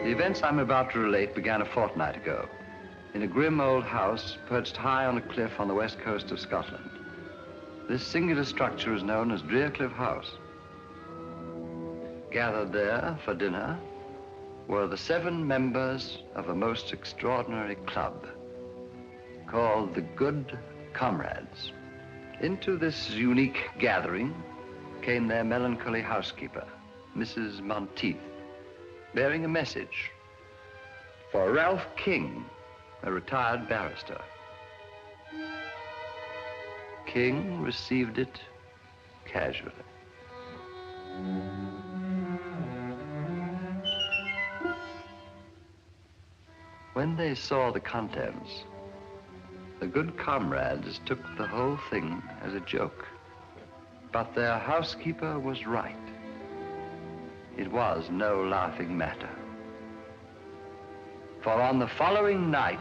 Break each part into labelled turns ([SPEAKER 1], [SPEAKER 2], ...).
[SPEAKER 1] The events I'm about to relate began a fortnight ago in a grim old house perched high on a cliff on the west coast of Scotland. This singular structure is known as Dre Cliff House. Gathered there for dinner were the 7 members of a most extraordinary club called the Good Comrades. Into this unique gathering came their melancholy housekeeper, Mrs. Monteith, bearing a message for Ralph King, a retired barrister. King received it casually. When they saw the contents, the Good Comrades took the whole thing as a joke. But their housekeeper was right. It was no laughing matter. For on the following night,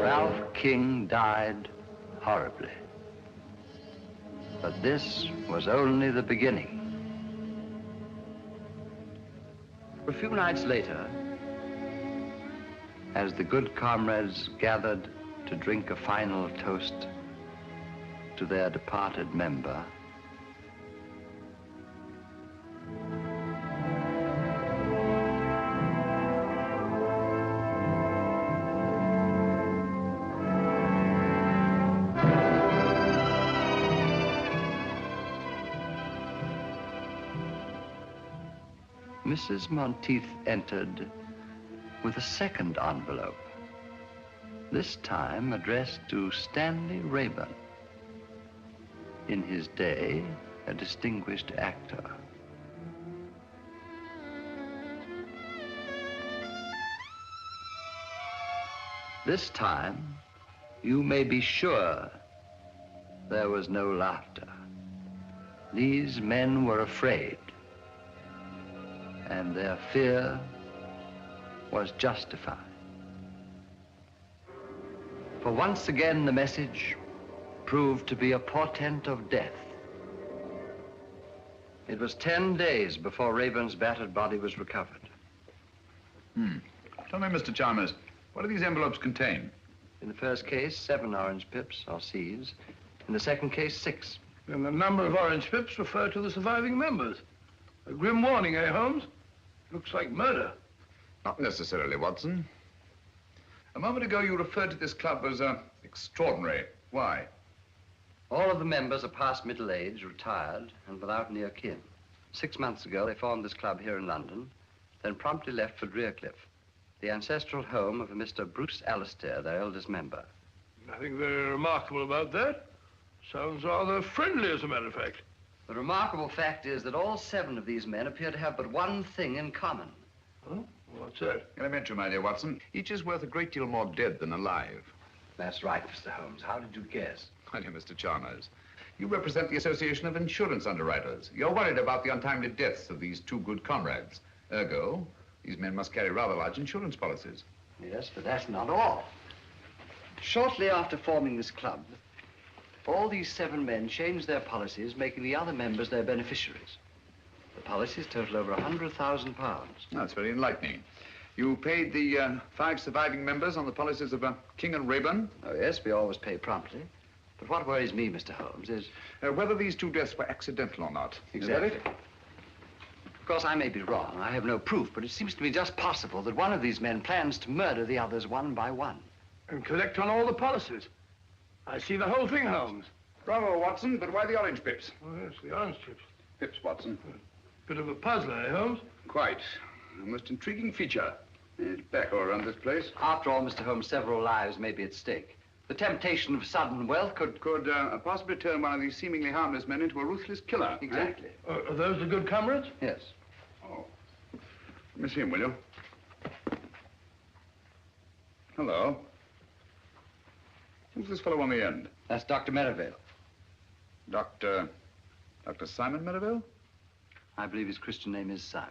[SPEAKER 1] Ralph King died horribly. But this was only the beginning. A few nights later, as the Good Comrades gathered to drink a final toast to their departed member, Mrs. Monteith entered with a second envelope, this time addressed to Stanley Rayburn, in his day a distinguished actor. This time, you may be sure there was no laughter. These men were afraid, and their fear was justified. For once again, the message proved to be a portent of death. It was 10 days before Rayburn's battered body was recovered.
[SPEAKER 2] Tell me, Mr. Chalmers, what do these envelopes contain?
[SPEAKER 1] In the first case, 7 orange pips, or C's. In the second case, 6.
[SPEAKER 3] And the number of orange pips refer to the surviving members. A grim warning, eh, Holmes? Looks like murder.
[SPEAKER 2] Not necessarily, Watson. A moment ago, you referred to this club as extraordinary. Why?
[SPEAKER 1] All of the members are past middle age, retired, and without near kin. 6 months ago, they formed this club here in London, then promptly left for Dre Cliff, the ancestral home of a Mr. Bruce Alistair, their eldest member.
[SPEAKER 3] Nothing very remarkable about that. Sounds rather friendly, as a matter of fact.
[SPEAKER 1] The remarkable fact is that all 7 of these men appear to have but one thing in common.
[SPEAKER 3] Huh? What's that?
[SPEAKER 2] Elementary, my dear Watson. Each is worth a great deal more dead than alive.
[SPEAKER 1] That's right, Mr. Holmes. How did you guess?
[SPEAKER 2] My dear Mr. Chalmers, you represent the Association of Insurance Underwriters. You're worried about the untimely deaths of these 2 good comrades. Ergo, these men must carry rather large insurance policies.
[SPEAKER 1] Yes, but that's not all. Shortly after forming this club, all these 7 men changed their policies, making the other members their beneficiaries. The policies total over £100,000.
[SPEAKER 2] That's very enlightening. You paid the 5 surviving members on the policies of King and Rayburn?
[SPEAKER 1] Oh, yes, we always pay promptly. But what worries me, Mr. Holmes, is...
[SPEAKER 2] whether these 2 deaths were accidental or not.
[SPEAKER 1] Exactly. Of course, I may be wrong. I have no proof, but it seems to me just possible that one of these men plans to murder the others one by one.
[SPEAKER 3] And collect on all the policies. I see the whole thing, Holmes.
[SPEAKER 2] Bravo, Watson, but why the orange pips?
[SPEAKER 3] Oh, yes, the orange chips.
[SPEAKER 2] Pips, Watson.
[SPEAKER 3] Bit of a puzzler, eh, Holmes?
[SPEAKER 2] Quite. A most intriguing feature. It's back all around this place.
[SPEAKER 1] After all, Mr. Holmes, several lives may be at stake. The temptation of sudden wealth could
[SPEAKER 2] possibly turn one of these seemingly harmless men into a ruthless killer.
[SPEAKER 1] Exactly.
[SPEAKER 3] Are those the Good Comrades?
[SPEAKER 1] Yes.
[SPEAKER 2] Oh. Let me see him, will you? Hello. Who's this fellow on the end?
[SPEAKER 1] That's Dr. Merivale.
[SPEAKER 2] Dr. Simon Merivale?
[SPEAKER 1] I believe his Christian name is Simon.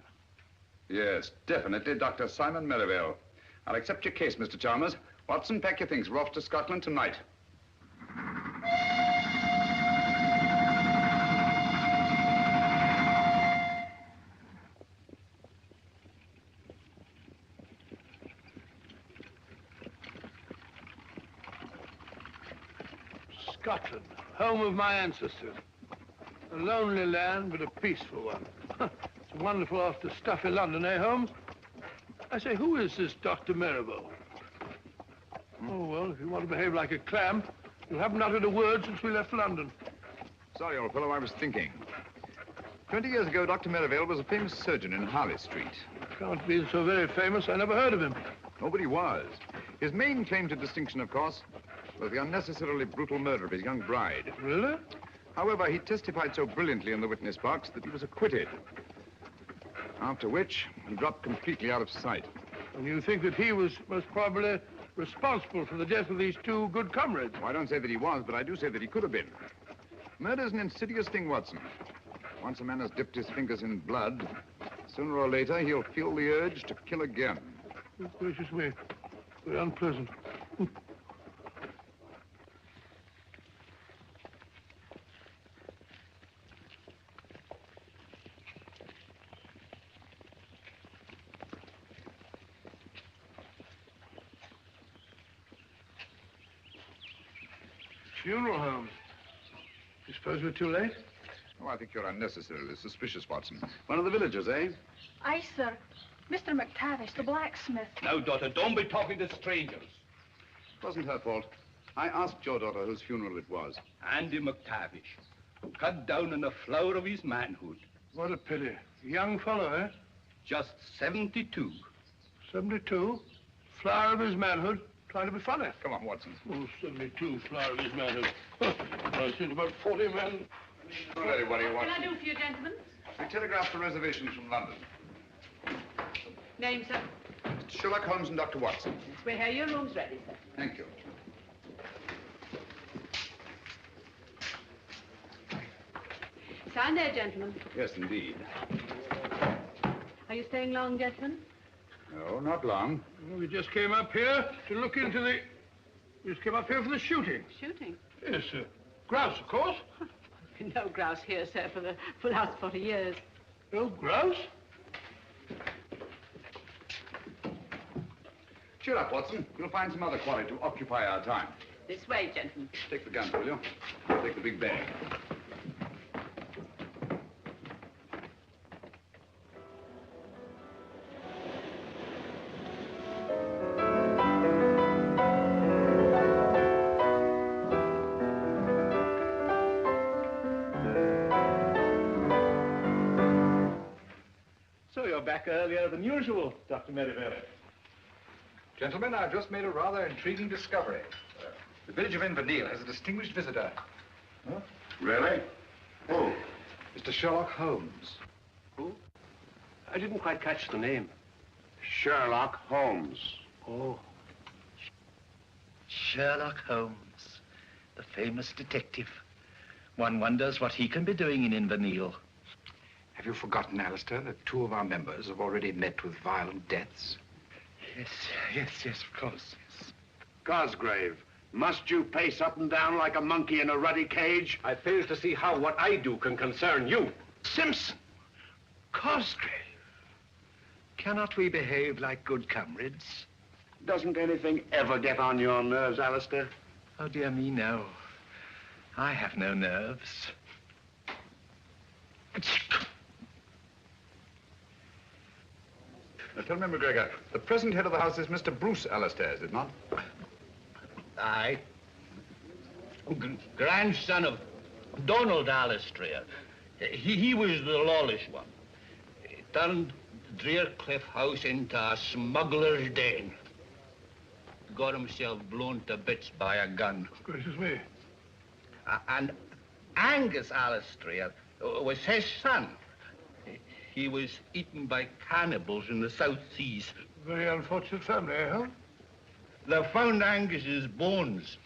[SPEAKER 2] Yes, definitely, Dr. Simon Merivale. I'll accept your case, Mr. Chalmers. Watson, pack your things. We're off to Scotland tonight.
[SPEAKER 3] Scotland, home of my ancestors. A lonely land, but a peaceful one. It's wonderful after stuffy London, eh, Holmes? I say, who is this Dr. Merivale? Oh, well, if you want to behave like a clam, you haven't uttered a word since we left London.
[SPEAKER 2] Sorry, old fellow, I was thinking. 20 years ago, Dr. Merivale was a famous surgeon in Harley Street.
[SPEAKER 3] Can't be so very famous. I never heard of him.
[SPEAKER 2] Nobody was. His main claim to distinction, of course, was the unnecessarily brutal murder of his young bride.
[SPEAKER 3] Really?
[SPEAKER 2] However, he testified so brilliantly in the witness box that he was acquitted. After which, he dropped completely out of sight.
[SPEAKER 3] And you think that he was most probably responsible for the death of these two good comrades?
[SPEAKER 2] Well, I don't say that he was, but I do say that he could have been. Murder's an insidious thing, Watson. Once a man has dipped his fingers in blood, sooner or later he'll feel the urge to kill again.
[SPEAKER 3] Oh, gracious me. Very unpleasant. Funeral home. You suppose we're too late?
[SPEAKER 2] Oh, I think you're unnecessarily suspicious, Watson. One of the villagers, eh?
[SPEAKER 4] Aye, sir. Mr. McTavish, the blacksmith.
[SPEAKER 5] Now, daughter, don't be talking to strangers.
[SPEAKER 2] It wasn't her fault. I asked your daughter whose funeral it was.
[SPEAKER 5] Andy McTavish, cut down in the flower of his manhood.
[SPEAKER 3] What a pity. Young fellow, eh?
[SPEAKER 5] Just 72.
[SPEAKER 3] 72? Flower of his manhood. Trying to be funny.
[SPEAKER 2] Come on, Watson.
[SPEAKER 3] Oh, 72, flower of his manhood. I think about 40 men.
[SPEAKER 2] Ready, what do you want?
[SPEAKER 4] What can I do for you, gentlemen?
[SPEAKER 2] We telegraphed for reservations from London.
[SPEAKER 4] Name, sir?
[SPEAKER 2] Sherlock Holmes and Dr. Watson.
[SPEAKER 4] Yes, we're here. Your room's ready, sir.
[SPEAKER 2] Thank you.
[SPEAKER 4] Sign there, gentlemen.
[SPEAKER 2] Yes, indeed.
[SPEAKER 4] Are you staying long, gentlemen?
[SPEAKER 2] No, not long.
[SPEAKER 3] Well, we just came up here to look into the... We just came up here for the shooting.
[SPEAKER 4] Shooting?
[SPEAKER 3] Yes, sir. Grouse, of course.
[SPEAKER 4] No grouse here, sir, for the last 40 years.
[SPEAKER 3] No grouse?
[SPEAKER 2] Cheer up, Watson. You'll find some other quarry to occupy our time.
[SPEAKER 4] This way, gentlemen.
[SPEAKER 2] Take the gun, will you? Take the big bag.
[SPEAKER 5] So you're back earlier than usual, Dr. Merivale.
[SPEAKER 6] Gentlemen, I've just made a rather intriguing discovery. The village of Inverness has a distinguished visitor.
[SPEAKER 2] Huh? Really? Who?
[SPEAKER 6] Mr. Sherlock Holmes.
[SPEAKER 5] Who? I didn't quite catch the name.
[SPEAKER 1] Sherlock Holmes.
[SPEAKER 5] Oh.
[SPEAKER 7] Sherlock Holmes, the famous detective. One wonders what he can be doing in Inverness.
[SPEAKER 6] Have you forgotten, Alistair, that 2 of our members have already met with violent deaths?
[SPEAKER 7] Yes, of course, yes.
[SPEAKER 8] Cosgrave, must you pace up and down like a monkey in a ruddy cage?
[SPEAKER 5] I fail to see how what I do can concern you.
[SPEAKER 7] Simpson! Cosgrave! Cannot we behave like good comrades?
[SPEAKER 8] Doesn't anything ever get on your nerves, Alistair?
[SPEAKER 7] Oh, dear me, no. I have no nerves.
[SPEAKER 2] Now, tell me, McGregor, the present head of the house is Mr. Bruce Alistair, is it not?
[SPEAKER 9] Aye. Grandson of Donald Alistair. He was the lawless one. He turned Dre Cliff House into a smuggler's den. Got himself blown to bits by a gun.
[SPEAKER 3] Gracious me.
[SPEAKER 9] And Angus Alistair was his son. He was eaten by cannibals in the South Seas.
[SPEAKER 3] Very unfortunate family, eh, Hal?
[SPEAKER 9] They found Angus's bones.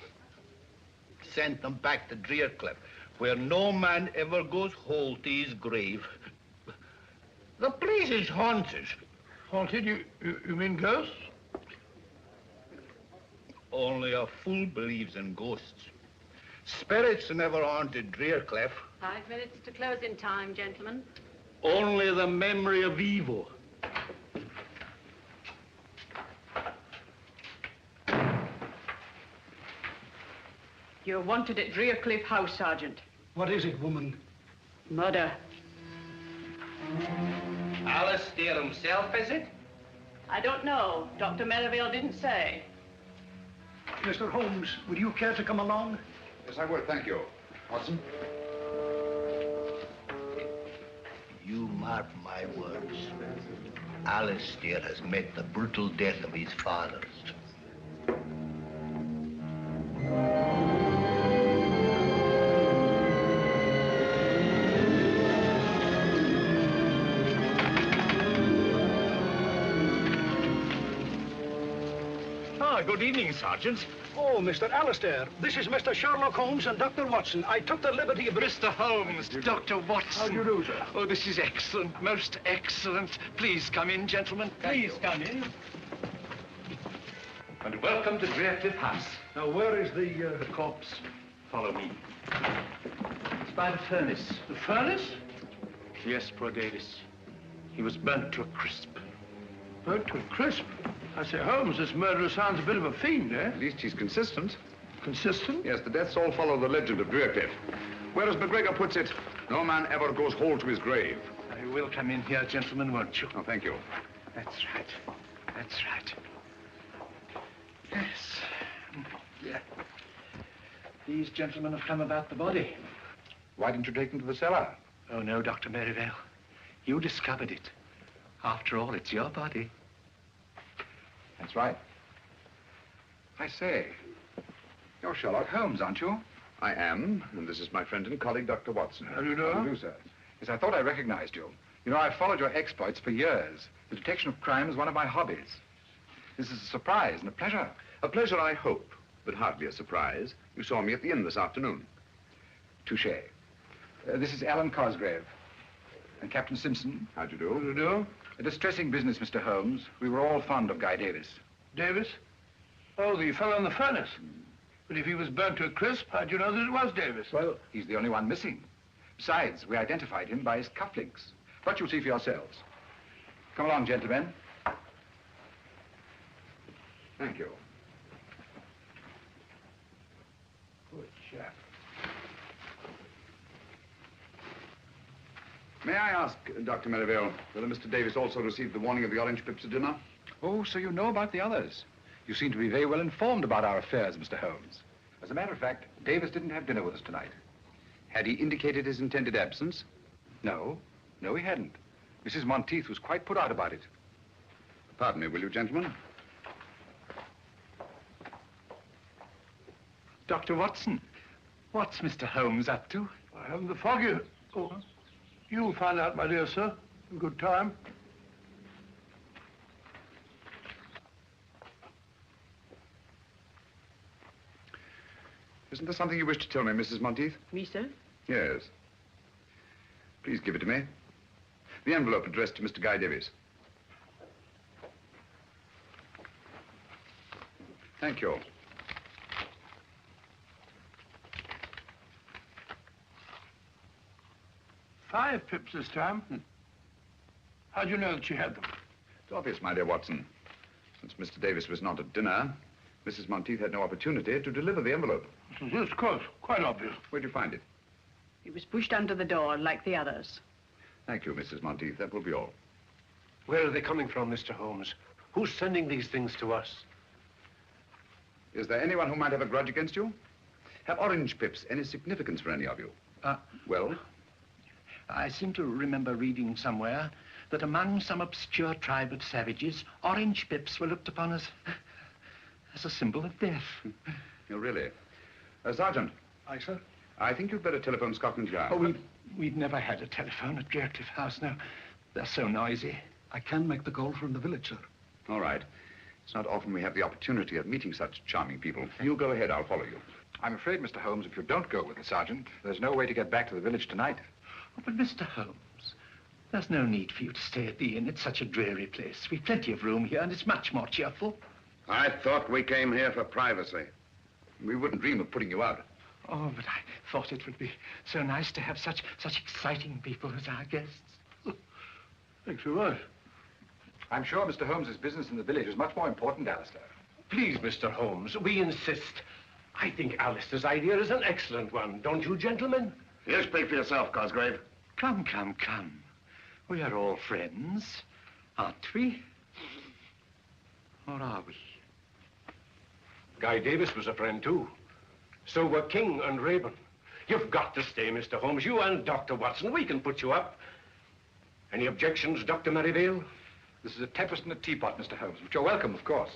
[SPEAKER 9] Sent them back to Dre Cliff, where no man ever goes whole to his grave. The place is haunted.
[SPEAKER 3] Haunted? You mean ghosts?
[SPEAKER 9] Only a fool believes in ghosts. Spirits never haunted Dre Cliff.
[SPEAKER 4] 5 minutes to closing time, gentlemen.
[SPEAKER 9] Only the memory of evil.
[SPEAKER 4] You're wanted at Dre Cliff House, Sergeant.
[SPEAKER 10] What is it, woman?
[SPEAKER 4] Murder.
[SPEAKER 9] Alistair himself, is it?
[SPEAKER 4] I don't know. Dr. Merivale didn't say.
[SPEAKER 10] Mr. Holmes, would you care to come along?
[SPEAKER 2] Yes, I would, thank you. Watson?
[SPEAKER 7] You mark my words. Alistair has met the brutal death of his fathers.
[SPEAKER 10] Good evening, Sergeant. Oh, Mr. Alistair, this is Mr. Sherlock Holmes and Dr. Watson. I took the liberty of...
[SPEAKER 7] Mr. Holmes, Dr. Watson.
[SPEAKER 3] How do you do, sir?
[SPEAKER 7] Oh, this is excellent, most excellent. Please come in, gentlemen.
[SPEAKER 10] Please come in.
[SPEAKER 7] And welcome to Dre Cliff House.
[SPEAKER 10] Now, where is the corpse?
[SPEAKER 7] Follow me. It's by the furnace.
[SPEAKER 3] The furnace?
[SPEAKER 7] Yes, poor Davis. He was burnt to a crisp.
[SPEAKER 3] Burnt to a crisp? I say, Holmes, this murderer sounds a bit of a fiend, eh?
[SPEAKER 2] At least he's consistent.
[SPEAKER 3] Consistent?
[SPEAKER 2] Yes, the deaths all follow the legend of Dre Cliff. Whereas McGregor puts it, no man ever goes whole to his grave.
[SPEAKER 7] You will come in here, gentlemen, won't you?
[SPEAKER 2] Oh, thank you.
[SPEAKER 7] That's right. That's right. Yes. Yeah. These gentlemen have come about the body.
[SPEAKER 2] Why didn't you take them to the cellar?
[SPEAKER 7] Oh, no, Dr. Merivale. You discovered it. After all, it's your body.
[SPEAKER 6] That's right. I say, you're Sherlock Holmes, aren't you?
[SPEAKER 2] I am, and this is my friend and colleague, Dr. Watson.
[SPEAKER 3] How do you know?
[SPEAKER 6] How do you do, sir? Yes, I thought I recognized you. You know, I've followed your exploits for years. The detection of crime is one of my hobbies. This is a surprise and a pleasure.
[SPEAKER 2] A pleasure, I hope, but hardly a surprise. You saw me at the inn this afternoon.
[SPEAKER 6] Touché. This is Alan Cosgrave. And Captain Simpson.
[SPEAKER 2] How'd you do?
[SPEAKER 3] How do you do?
[SPEAKER 6] A distressing business, Mr. Holmes. We were all fond of Guy Davis.
[SPEAKER 3] Davis? Oh, the fellow in the furnace. But if he was burnt to a crisp, how'd you know that it was Davis?
[SPEAKER 6] Well, he's the only one missing. Besides, we identified him by his cufflinks. But you'll see for yourselves. Come along, gentlemen.
[SPEAKER 2] Thank you.
[SPEAKER 3] Good chap.
[SPEAKER 2] May I ask, Dr. Merivale, whether Mr. Davis also received the warning of the orange pips at dinner?
[SPEAKER 6] Oh, so you know about the others. You seem to be very well informed about our affairs, Mr. Holmes. As a matter of fact, Davis didn't have dinner with us tonight.
[SPEAKER 2] Had he indicated his intended absence?
[SPEAKER 6] No. No, he hadn't. Mrs. Monteith was quite put out about it.
[SPEAKER 2] Pardon me, will you, gentlemen?
[SPEAKER 7] Dr. Watson, what's Mr. Holmes up to?
[SPEAKER 3] I haven't the foggiest. Oh, you'll find out, my dear sir, in good time.
[SPEAKER 2] Isn't there something you wish to tell me, Mrs. Monteith?
[SPEAKER 4] Me, sir?
[SPEAKER 2] Yes. Please give it to me. The envelope addressed to Mr. Guy Davis. Thank you.
[SPEAKER 3] Five pips this time. How'd you know that she had them?
[SPEAKER 2] It's obvious, my dear Watson. Since Mr. Davis was not at dinner, Mrs. Monteith had no opportunity to deliver the envelope.
[SPEAKER 3] Yes, of course. Quite obvious.
[SPEAKER 2] Where'd you find it?
[SPEAKER 4] It was pushed under the door like the others.
[SPEAKER 2] Thank you, Mrs. Monteith. That will be all.
[SPEAKER 11] Where are they coming from, Mr. Holmes? Who's sending these things to us?
[SPEAKER 2] Is there anyone who might have a grudge against you? Have orange pips any significance for any of you? Well?
[SPEAKER 7] I seem to remember reading somewhere that among some obscure tribe of savages, orange pips were looked upon as a symbol of death.
[SPEAKER 2] Oh, really? Sergeant.
[SPEAKER 10] Aye, sir?
[SPEAKER 2] I think you'd better telephone Scotland Yard.
[SPEAKER 7] Oh, we've never had a telephone at Dre Cliff House now. They're so noisy.
[SPEAKER 10] I can make the call from the village, sir.
[SPEAKER 2] All right. It's not often we have the opportunity of meeting such charming people. You go ahead, I'll follow you.
[SPEAKER 6] I'm afraid, Mr. Holmes, if you don't go with the sergeant, there's no way to get back to the village tonight.
[SPEAKER 7] Oh, but Mr. Holmes, there's no need for you to stay at the inn. It's such a dreary place. We've plenty of room here, and it's much more cheerful.
[SPEAKER 8] I thought we came here for privacy.
[SPEAKER 2] We wouldn't dream of putting you out.
[SPEAKER 7] Oh, but I thought it would be so nice to have such exciting people as our guests.
[SPEAKER 3] Thanks very much.
[SPEAKER 6] I'm sure Mr. Holmes's business in the village is much more important, Alistair.
[SPEAKER 11] Please, Mr. Holmes, we insist. I think Alistair's idea is an excellent one, don't you, gentlemen?
[SPEAKER 8] You speak for yourself, Cosgrave.
[SPEAKER 7] Come, come, come. We are all friends, aren't we? Or are we?
[SPEAKER 11] Guy Davis was a friend, too. So were King and Rayburn. You've got to stay, Mr. Holmes. You and Dr. Watson. We can put you up. Any objections, Dr. Merivale?
[SPEAKER 6] This is a tempest in a teapot, Mr. Holmes, but you're welcome, of course.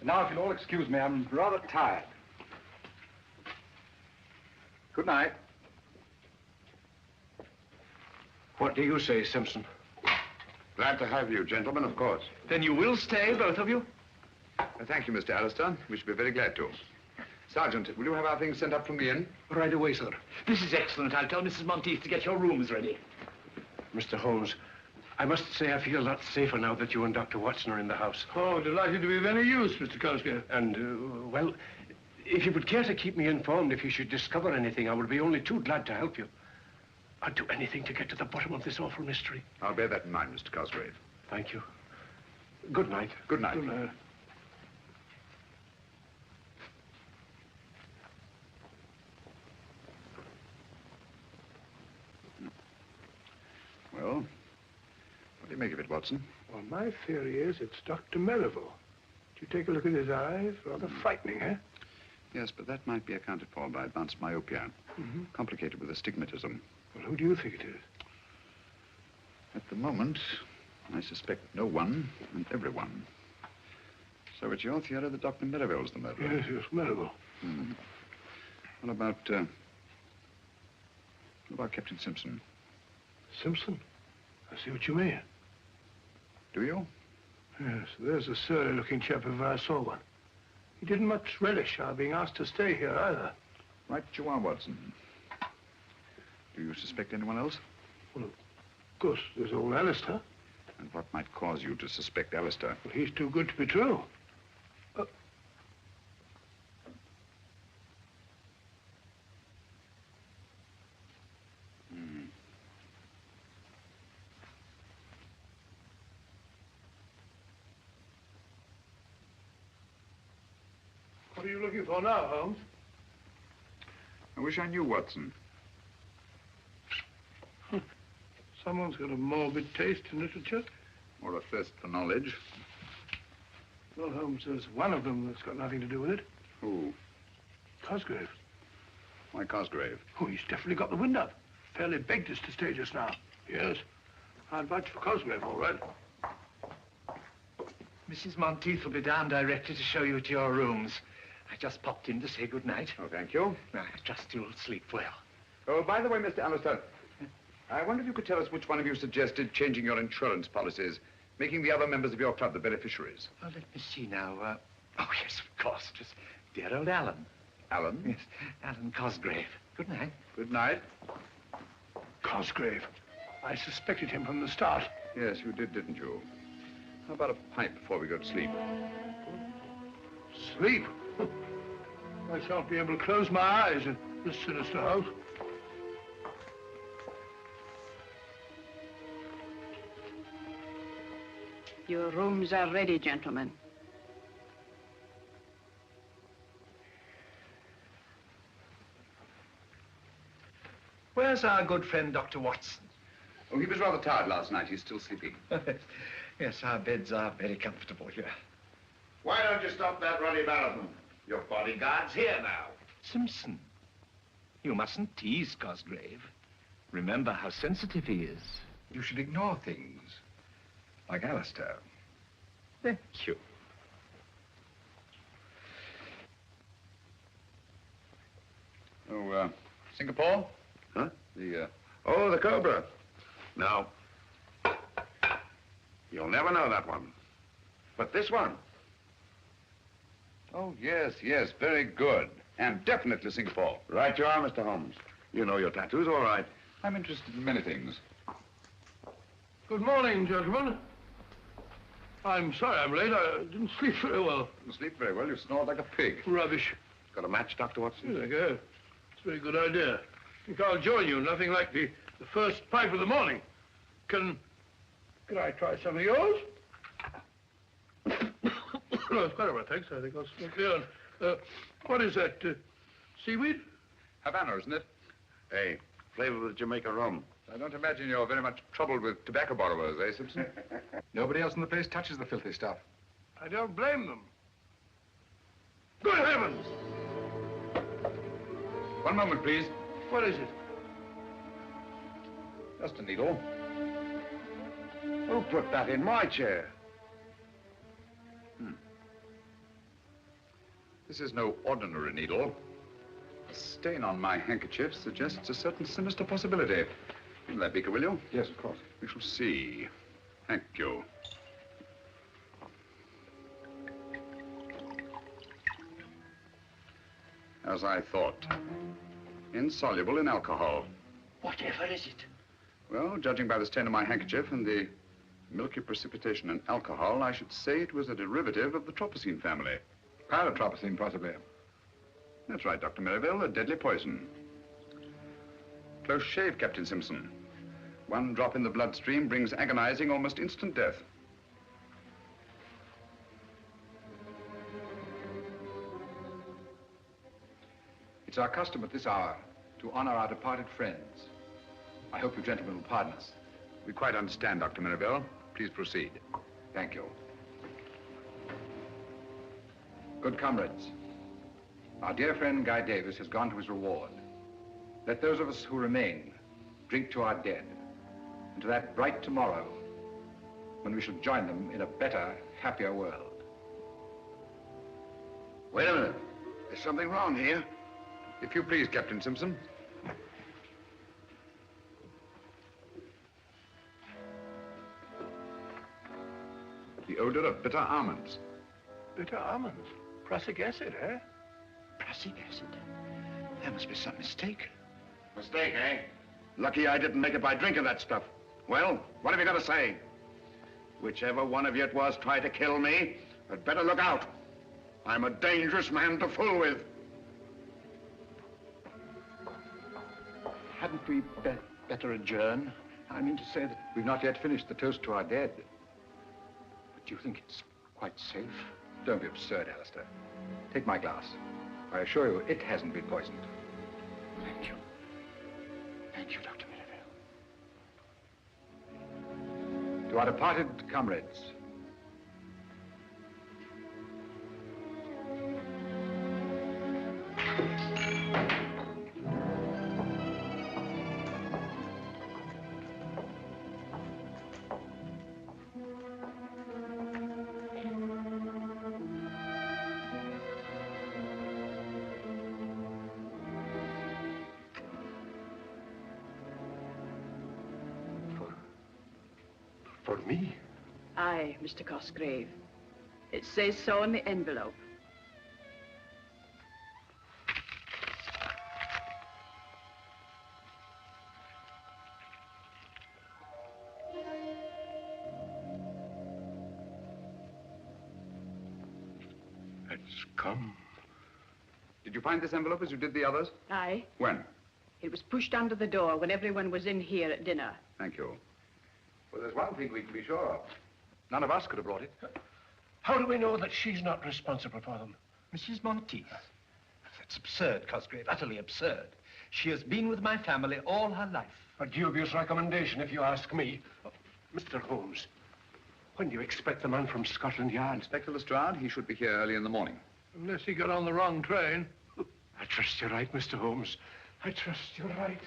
[SPEAKER 6] And now, if you'll all excuse me, I'm rather tired. Good night.
[SPEAKER 11] What do you say, Simpson?
[SPEAKER 2] Glad to have you, gentlemen, of course.
[SPEAKER 7] Then you will stay, both of you?
[SPEAKER 2] Thank you, Mr. Alistair. We should be very glad to. Sergeant, will you have our things sent up from the inn?
[SPEAKER 11] Right away, sir.
[SPEAKER 7] This is excellent. I'll tell Mrs. Monteith to get your rooms ready.
[SPEAKER 11] Mr. Holmes, I must say I feel a lot safer now that you and Dr. Watson are in the house.
[SPEAKER 3] Oh, delighted to be of any use, Mr. Cosgrave.
[SPEAKER 11] And, well, if you would care to keep me informed if you should discover anything, I would be only too glad to help you. I'd do anything to get to the bottom of this awful mystery.
[SPEAKER 2] I'll bear that in mind, Mr. Cosgrave.
[SPEAKER 11] Thank you. Good night.
[SPEAKER 2] Good night.
[SPEAKER 3] Good night.
[SPEAKER 2] Well, what do you make of it, Watson?
[SPEAKER 3] Well, my theory is it's Dr. Merivale. Did you take a look at his eyes? Rather frightening, eh?
[SPEAKER 2] Yes, but that might be accounted for by advanced myopia. Complicated with astigmatism.
[SPEAKER 3] Well, who do you think it is?
[SPEAKER 2] At the moment, I suspect no one and everyone. So it's your theory that Dr. Merivale's the murderer?
[SPEAKER 3] Yes, Merivale.
[SPEAKER 2] What about Captain Simpson?
[SPEAKER 3] Simpson? I see what you mean.
[SPEAKER 2] Do you?
[SPEAKER 3] Yes, there's a surly-looking chap if I saw one. He didn't much relish our being asked to stay here, either.
[SPEAKER 2] Right you are, Watson. Do you suspect anyone else?
[SPEAKER 3] Well, of course, there's old Alistair.
[SPEAKER 2] And what might cause you to suspect Alistair?
[SPEAKER 3] Well, he's too good to be true. What are you looking for now, Holmes?
[SPEAKER 2] I wish I knew, Watson.
[SPEAKER 3] Someone's got a morbid taste in literature.
[SPEAKER 2] Or a thirst for knowledge.
[SPEAKER 3] Well, Holmes, there's one of them that's got nothing to do with it.
[SPEAKER 2] Who?
[SPEAKER 3] Cosgrave.
[SPEAKER 2] Why Cosgrave?
[SPEAKER 3] Oh, he's definitely got the wind up. Fairly begged us to stay just now. Yes. I'd vouch for Cosgrave, all right.
[SPEAKER 7] Mrs. Monteith will be down directly to show you to your rooms. I just popped in to say good night.
[SPEAKER 2] Oh, thank you.
[SPEAKER 7] I trust you'll sleep well.
[SPEAKER 2] Oh, by the way, Mr. Alistair, I wonder if you could tell us which one of you suggested changing your insurance policies, making the other members of your club the beneficiaries.
[SPEAKER 7] Oh, let me see now. Oh, yes, of course. It was dear old Alan.
[SPEAKER 2] Alan?
[SPEAKER 7] Yes, Alan Cosgrave. Good night.
[SPEAKER 2] Good night.
[SPEAKER 3] Cosgrave. I suspected him from the start.
[SPEAKER 2] Yes, you did, didn't you? How about a pipe before we go to sleep?
[SPEAKER 3] Sleep? I shan't be able to close my eyes in this sinister house.
[SPEAKER 4] Your rooms are ready, gentlemen.
[SPEAKER 7] Where's our good friend, Dr. Watson?
[SPEAKER 2] Oh, he was rather tired last night. He's still sleeping.
[SPEAKER 7] Yes, our beds are very comfortable here.
[SPEAKER 8] Why don't you stop that ruddy marathon? Your bodyguard's here now.
[SPEAKER 7] Simpson, you mustn't tease Cosgrave. Remember how sensitive he is.
[SPEAKER 6] You should ignore things, like Alistair.
[SPEAKER 7] Thank you.
[SPEAKER 2] Oh, Singapore?
[SPEAKER 8] Huh?
[SPEAKER 2] Oh, the Cobra.
[SPEAKER 8] No. You'll never know that one. But this one.
[SPEAKER 2] Oh, yes, yes, very good. And definitely Singapore.
[SPEAKER 8] Right you are, Mr. Holmes. You know your tattoos, all right.
[SPEAKER 2] I'm interested in many things.
[SPEAKER 3] Good morning, gentlemen. I'm sorry I'm late. I didn't sleep very well.
[SPEAKER 2] You sleep very well. You snore like a pig.
[SPEAKER 3] Rubbish.
[SPEAKER 8] Got a match, Dr. Watson?
[SPEAKER 3] Here they go. It's a very good idea. I think I'll join you. Nothing like the first pipe of the morning. Can I try some of yours? No, it's quite all right, thanks. I think I'll smoke the other. What is that? Seaweed?
[SPEAKER 6] Havana, isn't it?
[SPEAKER 8] Hey, flavor with Jamaica rum.
[SPEAKER 6] I don't imagine you're very much troubled with tobacco borrowers, eh, Simpson? Nobody else in the place touches the filthy stuff.
[SPEAKER 3] I don't blame them. Good heavens!
[SPEAKER 6] One moment, please.
[SPEAKER 3] What is it?
[SPEAKER 6] Just a needle.
[SPEAKER 8] Who put that in my chair?
[SPEAKER 6] This is no ordinary needle. The stain on my handkerchief suggests a certain sinister possibility. Fill that beaker, will you?
[SPEAKER 8] Yes, of course.
[SPEAKER 6] We shall see. Thank you. As I thought. Insoluble in alcohol.
[SPEAKER 7] Whatever is it?
[SPEAKER 6] Well, judging by the stain on my handkerchief and the milky precipitation in alcohol, I should say it was a derivative of the tropicine family.
[SPEAKER 8] Paratropicine, possibly.
[SPEAKER 6] That's right, Dr. Merivale, a deadly poison. Close shave, Captain Simpson. One drop in the bloodstream brings agonizing, almost instant death.
[SPEAKER 12] It's our custom at this hour to honor our departed friends. I hope you gentlemen will pardon us.
[SPEAKER 6] We quite understand, Dr. Merivale. Please proceed.
[SPEAKER 12] Thank you. Good comrades, our dear friend Guy Davis has gone to his reward. Let those of us who remain drink to our dead and to that bright tomorrow when we shall join them in a better, happier world.
[SPEAKER 8] Wait a minute. There's something wrong here.
[SPEAKER 6] If you please, Captain Simpson. The odor of bitter almonds.
[SPEAKER 3] Bitter almonds? Prussic acid, eh?
[SPEAKER 7] Prussic acid? There must be some mistake.
[SPEAKER 8] Mistake, eh? Lucky I didn't make it by drinking that stuff. Well, what have you got to say? Whichever one of you it was tried to kill me, had better look out. I'm a dangerous man to fool with.
[SPEAKER 7] Hadn't we better adjourn? I mean to say that...
[SPEAKER 12] We've not yet finished the toast to our dead.
[SPEAKER 7] Do you think it's quite safe?
[SPEAKER 12] Don't be absurd, Alistair. Take my glass. I assure you, it hasn't been poisoned.
[SPEAKER 7] Thank you. Thank you, Dr. Merivale.
[SPEAKER 12] To our departed comrades,
[SPEAKER 11] For me?
[SPEAKER 4] Aye, Mr. Cosgrave. It says so on the envelope.
[SPEAKER 11] It's come.
[SPEAKER 6] Did you find this envelope as you did the others?
[SPEAKER 4] Aye.
[SPEAKER 6] When?
[SPEAKER 4] It was pushed under the door when everyone was in here at dinner.
[SPEAKER 6] Thank you.
[SPEAKER 12] well, there's one thing we can be sure of. None of us could have brought it.
[SPEAKER 10] How do we know that she's not responsible for them?
[SPEAKER 7] Mrs. Monteith. That's absurd, Cosgrave, utterly absurd. She has been with my family all her life.
[SPEAKER 10] A dubious recommendation, if you ask me. Mr. Holmes, when do you expect the man from Scotland Yard?
[SPEAKER 6] Inspector Lestrade, he should be here early in the morning.
[SPEAKER 3] Unless he got on the wrong train.
[SPEAKER 10] I trust you're right, Mr. Holmes. I trust you're right.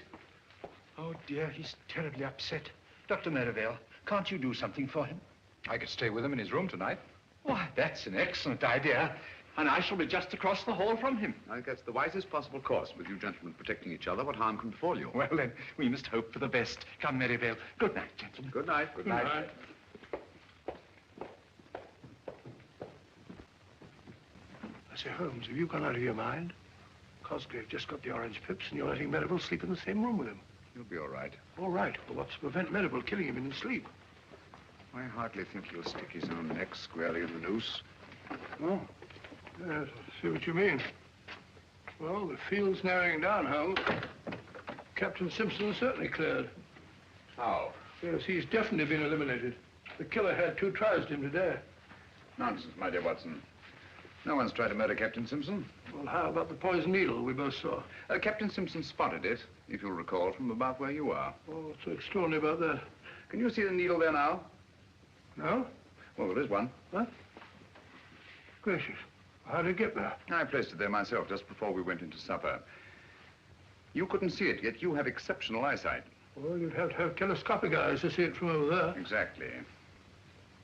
[SPEAKER 7] Oh, dear, he's terribly upset. Dr. Merivale, can't you do something for him?
[SPEAKER 12] I could stay with him in his room tonight.
[SPEAKER 7] Why, that's an excellent idea. And I shall be just across the hall from him.
[SPEAKER 6] I think that's the wisest possible course. With you gentlemen protecting each other, what harm can befall you?
[SPEAKER 7] Well, then, we must hope for the best. Come, Merivale. Good night, gentlemen.
[SPEAKER 6] Good night. Good night.
[SPEAKER 3] Good night. I say, Holmes, have you gone out of your mind? Cosgrave just got the orange pips and you're letting Merivale sleep in the same room with him.
[SPEAKER 6] You'll be all right.
[SPEAKER 3] All right, but what's to prevent Merivale killing him in his sleep?
[SPEAKER 6] I hardly think he'll stick his own neck squarely in the noose.
[SPEAKER 3] Oh, yes, I see what you mean. Well, the field's narrowing down, Holmes. Captain Simpson certainly cleared.
[SPEAKER 6] How?
[SPEAKER 3] Yes, he's definitely been eliminated. The killer had 2 tries at him today.
[SPEAKER 6] Nonsense, my dear Watson. No one's tried to murder Captain Simpson.
[SPEAKER 3] Well, how about the poison needle we both saw?
[SPEAKER 6] Captain Simpson spotted it, if you'll recall, from about where you are.
[SPEAKER 3] Oh, what's so extraordinary about that?
[SPEAKER 6] Can you see the needle there now?
[SPEAKER 3] No?
[SPEAKER 6] Well, there is one.
[SPEAKER 3] What? Gracious. How did it get there?
[SPEAKER 6] I placed it there myself just before we went into supper. You couldn't see it, yet you have exceptional eyesight.
[SPEAKER 3] Well, you'd have to have telescopic eyes to see it from over there.
[SPEAKER 6] Exactly.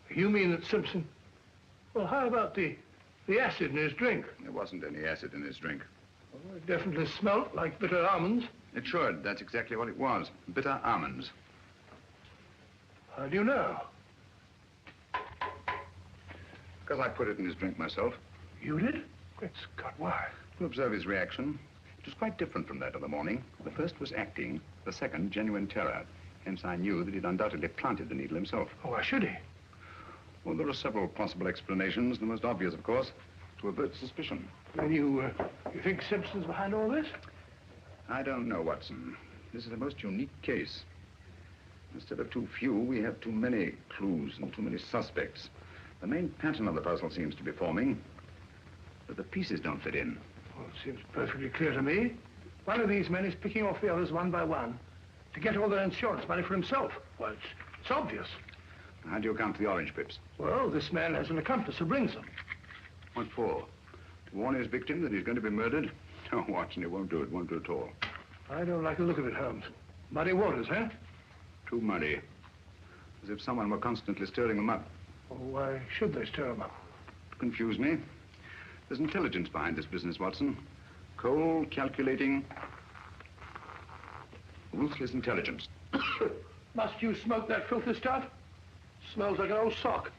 [SPEAKER 3] You mean that Simpson... Well, how about the acid in his drink?
[SPEAKER 6] There wasn't any acid in his drink.
[SPEAKER 3] Well, it definitely smelt like bitter almonds.
[SPEAKER 6] It should. That's exactly what it was. Bitter almonds.
[SPEAKER 3] How do you know?
[SPEAKER 6] Because I put it in his drink myself.
[SPEAKER 3] You did? Great Scott, why?
[SPEAKER 6] To observe his reaction. It was quite different from that of the morning. The first was acting, the second genuine terror. Hence I knew that he'd undoubtedly planted the needle himself.
[SPEAKER 3] Oh, why should he?
[SPEAKER 6] Well, there are several possible explanations. The most obvious, of course, to avert suspicion.
[SPEAKER 3] And you think Simpson's behind all this?
[SPEAKER 6] I don't know, Watson. This is a most unique case. Instead of too few, we have too many clues and too many suspects. The main pattern of the puzzle seems to be forming, but the pieces don't fit in.
[SPEAKER 3] Well, it seems perfectly clear to me. One of these men is picking off the others one by one to get all their insurance money for himself. Well, it's obvious.
[SPEAKER 6] How do you account for the orange pips?
[SPEAKER 3] Well, this man has an accomplice who brings them.
[SPEAKER 6] What for? To warn his victim that he's going to be murdered? Oh, Watson, it won't do it. Won't do at all.
[SPEAKER 3] I don't like the look of it, Holmes. Muddy waters, huh?
[SPEAKER 6] Too muddy. As if someone were constantly stirring them up.
[SPEAKER 3] Well, why should they stir them up?
[SPEAKER 6] To confuse me. There's intelligence behind this business, Watson. Cold, calculating, ruthless intelligence.
[SPEAKER 3] Must you smoke that filthy stuff? Smells like an old sock.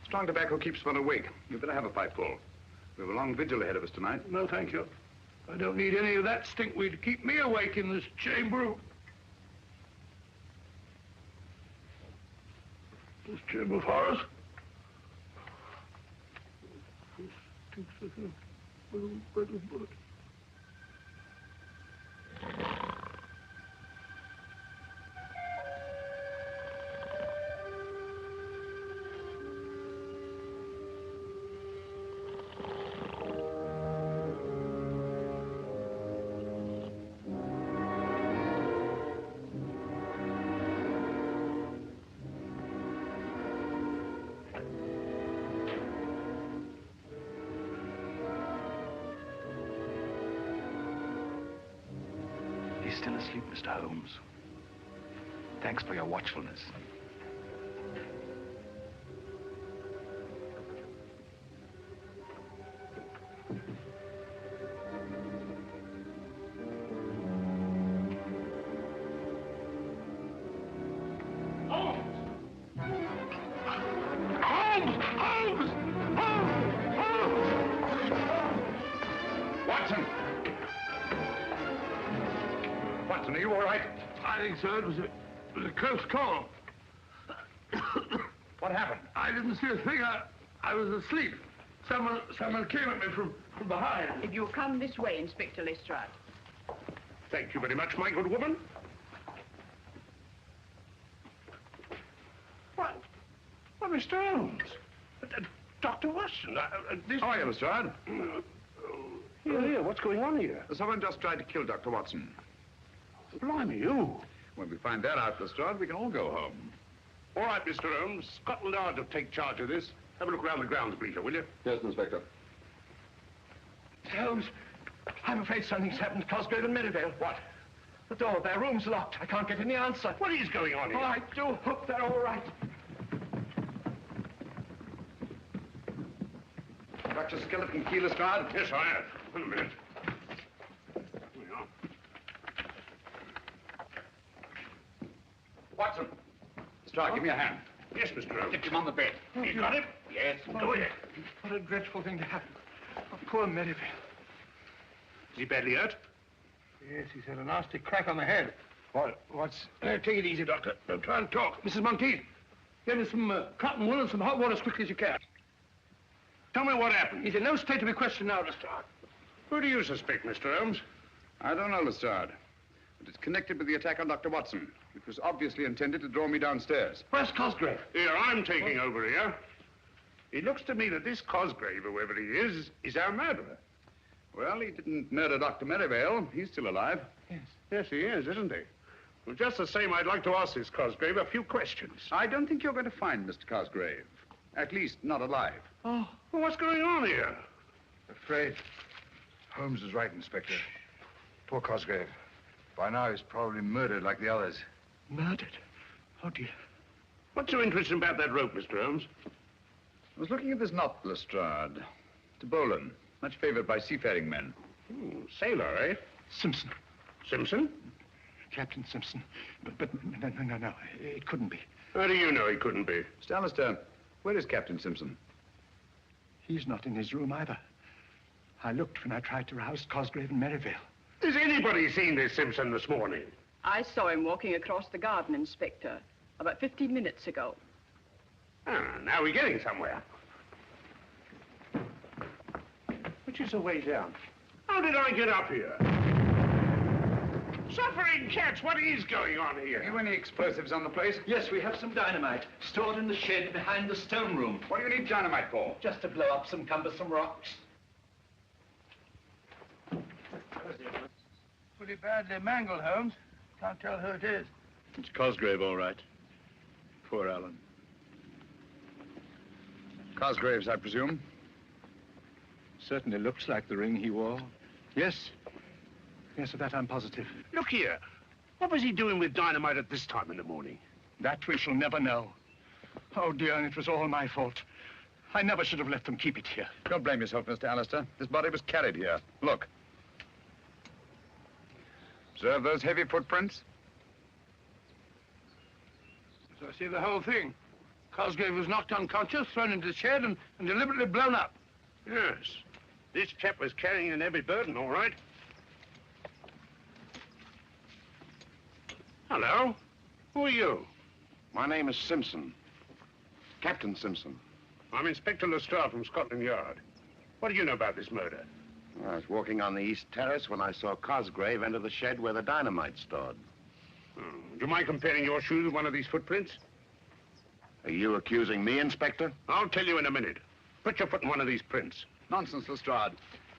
[SPEAKER 6] Strong tobacco keeps one awake. You'd better have a pipeful. We have a long vigil ahead of us tonight.
[SPEAKER 3] No, thank you. I don't need any of that stinkweed to keep me awake in this chamber. This chamber of horrors. This stinks like a little bed of blood.
[SPEAKER 12] He's still asleep, Mr. Holmes. Thanks for your watchfulness.
[SPEAKER 6] Watson, are you all right?
[SPEAKER 3] I think so. It was a close call.
[SPEAKER 6] What happened?
[SPEAKER 3] I didn't see a thing. I was asleep. Someone came at me from behind.
[SPEAKER 4] If you'll come this way, Inspector Lestrade.
[SPEAKER 11] Thank you very much, my good woman. What? Well, Mr. Holmes. Dr. Watson, this...
[SPEAKER 6] How are you, Lestrade?
[SPEAKER 11] Here, what's going on here?
[SPEAKER 6] Someone just tried to kill Dr. Watson.
[SPEAKER 11] Blimey, you.
[SPEAKER 6] When we find that out, Lestrade, we can all go home.
[SPEAKER 11] All right, Mr. Holmes. Scotland Yard will take charge of this. Have a look around the grounds, Bleeter, will you?
[SPEAKER 6] Yes, Inspector.
[SPEAKER 7] Holmes, I'm afraid something's happened to Cosgrave and Merivale.
[SPEAKER 11] What?
[SPEAKER 7] The door of their room's locked. I can't get any answer.
[SPEAKER 11] What is going on here?
[SPEAKER 7] Oh, I do hope they're all right.
[SPEAKER 6] Got your skeleton key, Lestrade?
[SPEAKER 11] Yes, I have. Wait a minute. Here we are.
[SPEAKER 6] Watson. Lestrade, give me a hand.
[SPEAKER 11] Yes, Mr. Holmes.
[SPEAKER 6] Get him on the bed.
[SPEAKER 11] You got it? Yes, do it.
[SPEAKER 7] What a dreadful thing to happen. Oh, poor Merivale.
[SPEAKER 11] Is he badly hurt?
[SPEAKER 3] Yes, he's had a nasty crack on the head.
[SPEAKER 11] What's...
[SPEAKER 3] Take it easy, Doctor. Don't try and talk. Mrs. Monteith, get me some cotton wool and some hot water as quickly as you can.
[SPEAKER 11] Tell me what happened.
[SPEAKER 3] He's in no state to be questioned now, Lestrade.
[SPEAKER 11] Who do you suspect, Mr. Holmes?
[SPEAKER 6] I don't know, Lestrade. But it's connected with the attack on Dr. Watson, which was obviously intended to draw me downstairs.
[SPEAKER 3] Where's Cosgrave?
[SPEAKER 11] Here, I'm taking over here.
[SPEAKER 13] It looks to me that this Cosgrave, whoever he is our murderer.
[SPEAKER 2] Well, he didn't murder Dr. Merivale. He's still alive.
[SPEAKER 13] Yes. Yes, he is, isn't he? Well, just the same, I'd like to ask this Cosgrave a few questions.
[SPEAKER 2] I don't think you're going to find Mr. Cosgrave. At least, not alive.
[SPEAKER 13] Oh, well, what's going on here?
[SPEAKER 12] Afraid Holmes is right, Inspector. Poor Cosgrave. By now, he's probably murdered like the others.
[SPEAKER 7] Murdered? Oh, dear.
[SPEAKER 13] What's so interesting about that rope, Mr. Holmes?
[SPEAKER 2] I was looking at this knot, Lestrade. To Bolan, much favored by seafaring men.
[SPEAKER 13] Sailor, eh?
[SPEAKER 7] Simpson.
[SPEAKER 13] Simpson?
[SPEAKER 7] Captain Simpson. But no, it couldn't be.
[SPEAKER 13] How do you know he couldn't be?
[SPEAKER 2] Mr. Alistair, where is Captain Simpson?
[SPEAKER 7] He's not in his room either. I looked when I tried to rouse Cosgrave and Merivale.
[SPEAKER 13] Has anybody seen this Simpson this morning?
[SPEAKER 4] I saw him walking across the garden, Inspector, about 15 minutes ago.
[SPEAKER 13] Ah, now we're getting somewhere.
[SPEAKER 7] Which is a way down.
[SPEAKER 13] How did I get up here? Suffering cats, what is going on here?
[SPEAKER 2] Have you any explosives on the place?
[SPEAKER 7] Yes, we have some dynamite stored in the shed behind the stone room.
[SPEAKER 2] What do you need dynamite for?
[SPEAKER 7] Just to blow up some cumbersome rocks.
[SPEAKER 3] Pretty badly mangled, Holmes. Can't tell who it is.
[SPEAKER 12] It's Cosgrave, all right. Poor Alan. Cosgrave's, I presume? Certainly looks like the ring he wore. Yes. Yes, of that I'm positive.
[SPEAKER 13] Look here. What was he doing with dynamite at this time in the morning?
[SPEAKER 7] That we shall never know. Oh, dear, and it was all my fault. I never should have let them keep it here.
[SPEAKER 2] Don't blame yourself, Mr. Alistair. This body was carried here. Look. Observe those heavy footprints?
[SPEAKER 3] So I see the whole thing. Cosgrave was knocked unconscious, thrown into the shed, and deliberately blown up.
[SPEAKER 13] Yes. This chap was carrying an heavy burden, all right. Hello. Who are you?
[SPEAKER 8] My name is Simpson. Captain Simpson.
[SPEAKER 13] I'm Inspector Lestrade from Scotland Yard. What do you know about this murder?
[SPEAKER 8] I was walking on the east terrace when I saw Cosgrave enter the shed where the dynamite's stored.
[SPEAKER 13] Do you mind comparing your shoes with one of these footprints?
[SPEAKER 8] Are you accusing me, Inspector?
[SPEAKER 13] I'll tell you in a minute. Put your foot in one of these prints.
[SPEAKER 2] Nonsense, Lestrade.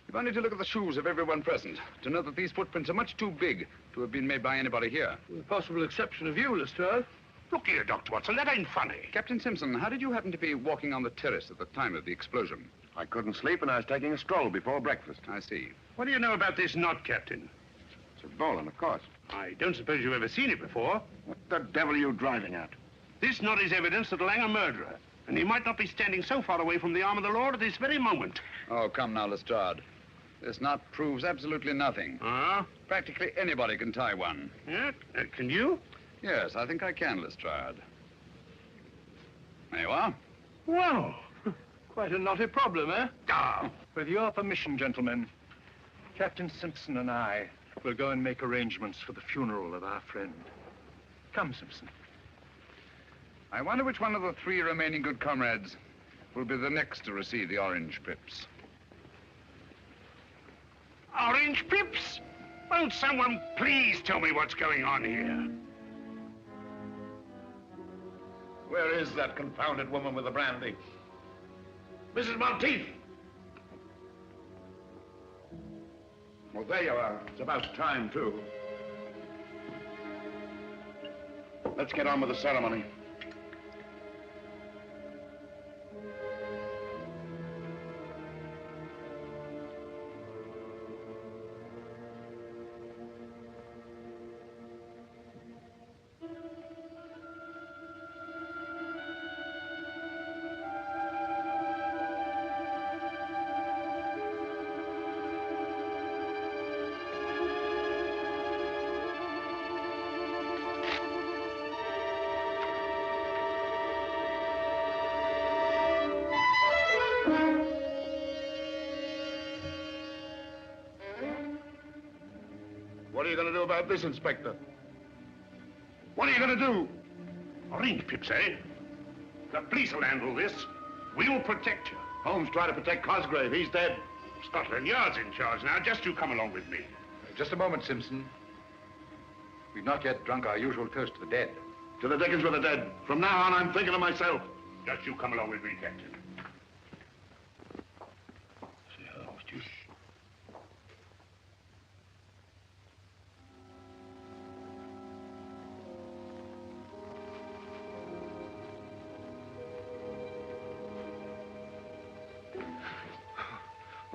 [SPEAKER 2] You've only to look at the shoes of everyone present to know that these footprints are much too big to have been made by anybody here.
[SPEAKER 3] With the possible exception of you, Lestrade.
[SPEAKER 13] Look here, Dr. Watson, that ain't funny.
[SPEAKER 2] Captain Simpson, how did you happen to be walking on the terrace at the time of the explosion?
[SPEAKER 8] I couldn't sleep and I was taking a stroll before breakfast.
[SPEAKER 2] I see.
[SPEAKER 13] What do you know about this knot, Captain?
[SPEAKER 8] It's a Bolan, of course.
[SPEAKER 13] I don't suppose you've ever seen it before.
[SPEAKER 8] What the devil are you driving at?
[SPEAKER 13] This knot is evidence that'll hang a murderer. And he might not be standing so far away from the arm of the law at this very moment.
[SPEAKER 2] Oh, come now, Lestrade. This knot proves absolutely nothing.
[SPEAKER 13] Ah?
[SPEAKER 2] Practically anybody can tie one.
[SPEAKER 13] Yeah? Can you?
[SPEAKER 2] Yes, I think I can, Lestrade. There you are.
[SPEAKER 3] Well, quite a knotty problem, eh?
[SPEAKER 13] Ah.
[SPEAKER 7] With your permission, gentlemen, Captain Simpson and I will go and make arrangements for the funeral of our friend. Come, Simpson.
[SPEAKER 2] I wonder which one of the 3 remaining good comrades will be the next to receive the orange pips.
[SPEAKER 13] Orange pips? Won't someone please tell me what's going on here?
[SPEAKER 8] Where is that confounded woman with the brandy?
[SPEAKER 13] Mrs. Monteith!
[SPEAKER 8] Well, there you are. It's about time, too. Let's get on with the ceremony.
[SPEAKER 13] What are you going to do about this, Inspector? What are you going to do? Orange pips, eh? The police will handle this. We'll protect you.
[SPEAKER 8] Holmes tried to protect Cosgrave. He's dead.
[SPEAKER 13] Scotland Yard's in charge now. Just you come along with me.
[SPEAKER 12] Just a moment, Simpson. We've not yet drunk our usual toast to the dead.
[SPEAKER 8] To the dickens with the dead. From now on, I'm thinking of myself.
[SPEAKER 13] Just you come along with me, Captain.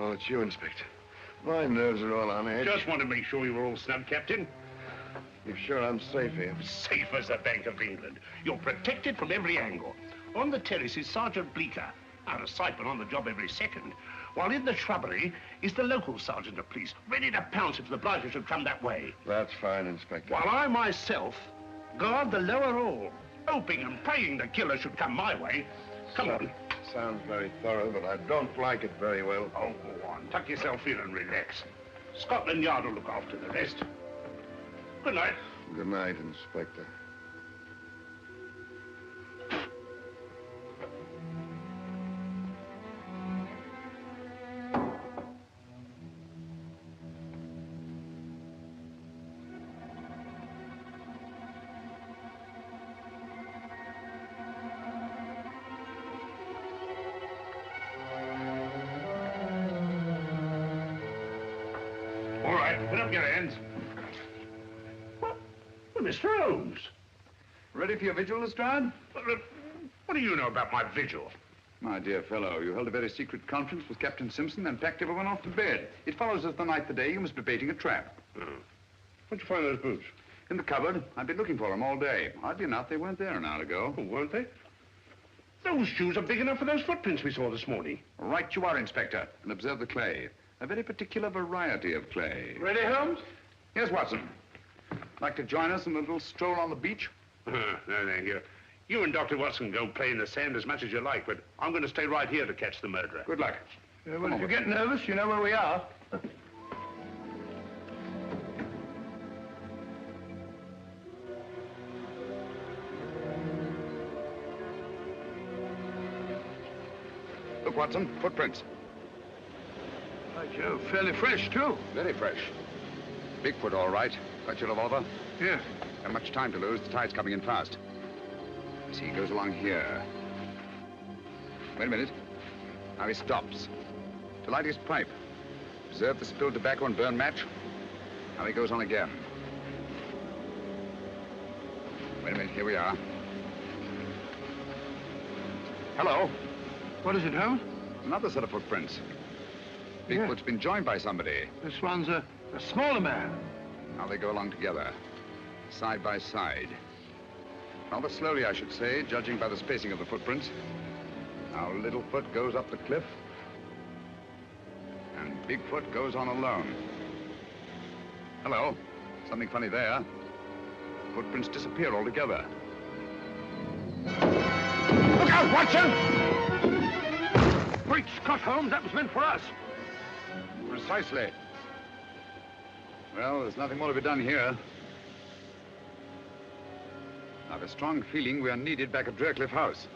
[SPEAKER 13] Oh, it's you, Inspector. My nerves are all on edge.
[SPEAKER 14] Just want to make sure you were all snug, Captain.
[SPEAKER 13] You're sure I'm safe here?
[SPEAKER 14] Safe as the Bank of England. You're protected from every angle. On the terrace is Sergeant Bleecker, out of sight but on the job every second. While in the shrubbery is the local sergeant of police, ready to pounce if the blighter should come that way.
[SPEAKER 13] That's fine, Inspector.
[SPEAKER 14] While I myself guard the lower hall, hoping and praying the killer should come my way. Come on.
[SPEAKER 13] Sounds very thorough, but I don't like it very well.
[SPEAKER 14] Oh, go on. Tuck yourself in and relax. Scotland Yard will look after the rest. Good night.
[SPEAKER 13] Good night, Inspector.
[SPEAKER 14] All right, put up your hands. Mr. Holmes.
[SPEAKER 2] Ready for your vigil, Lestrade?
[SPEAKER 14] What do you know about my vigil?
[SPEAKER 2] My dear fellow, you held a very secret conference with Captain Simpson and packed everyone off to bed. It follows as the night the day you must be baiting a trap.
[SPEAKER 14] Where'd you find those boots?
[SPEAKER 2] In the cupboard. I've been looking for them all day. Oddly enough, they weren't there an hour ago.
[SPEAKER 14] Oh, weren't they? Those shoes are big enough for those footprints we saw this morning.
[SPEAKER 2] Right you are, Inspector. And observe the clay. A very particular variety of clay.
[SPEAKER 3] Ready, Holmes?
[SPEAKER 2] Yes, Watson. Like to join us in a little stroll on the beach?
[SPEAKER 14] No, thank you. You and Dr. Watson go play in the sand as much as you like, but I'm going to stay right here to catch the murderer.
[SPEAKER 2] Good luck.
[SPEAKER 3] Well, if you get nervous, you know where we are.
[SPEAKER 2] Look, Watson, footprints.
[SPEAKER 3] By Jove, fairly fresh, too.
[SPEAKER 2] Very fresh. Bigfoot, all right. Got your revolver?
[SPEAKER 3] Yeah.
[SPEAKER 2] Not much time to lose. The tide's coming in fast. See, he goes along here. Wait a minute. Now he stops. To light his pipe. Observe the spilled tobacco and burned match. Now he goes on again. Wait a minute, here we are. Hello.
[SPEAKER 3] What is it, Holmes?
[SPEAKER 2] Another set of footprints. Bigfoot's been joined by somebody.
[SPEAKER 3] This one's a smaller man.
[SPEAKER 2] Now they go along together, side by side. Rather slowly, I should say, judging by the spacing of the footprints. Now Littlefoot goes up the cliff, and Bigfoot goes on alone. Hello. Something funny there. Footprints disappear altogether.
[SPEAKER 3] Look out, Watson! Great Scott, Holmes, that was meant for us.
[SPEAKER 2] Precisely. Well, there's nothing more to be done here. I have a strong feeling we are needed back at Dre Cliff House.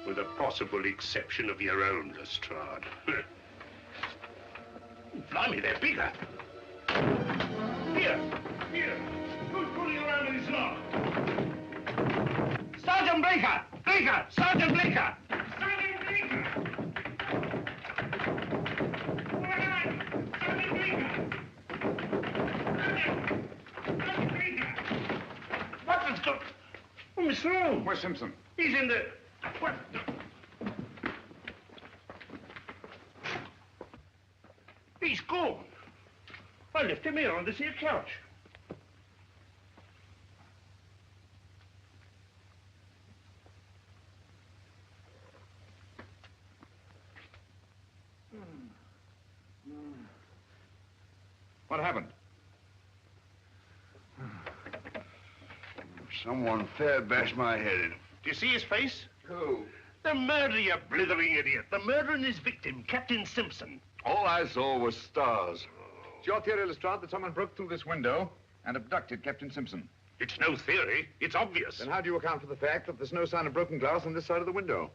[SPEAKER 14] With the possible exception of your own, Lestrade. Blimey, they're bigger. Here. Who's pulling around in this lock? Sergeant Bleecker! Bleecker! Sergeant Bleecker! Sergeant Bleecker! Sergeant Bleecker! Sergeant Bleecker! What's got... Oh, Mr. Holmes.
[SPEAKER 2] Where's Simpson?
[SPEAKER 14] He's in the... What? He's gone. I left him here on this here couch.
[SPEAKER 2] What happened?
[SPEAKER 13] Someone fair bashed my head in.
[SPEAKER 14] Do you see his face?
[SPEAKER 13] Who?
[SPEAKER 14] The murderer, you blithering idiot. The murderer and his victim, Captain Simpson.
[SPEAKER 13] All I saw was stars.
[SPEAKER 2] It's your theory, Lestrade, that someone broke through this window and abducted Captain Simpson.
[SPEAKER 14] It's no theory. It's obvious.
[SPEAKER 2] Then how do you account for the fact that there's no sign of broken glass on this side of the window?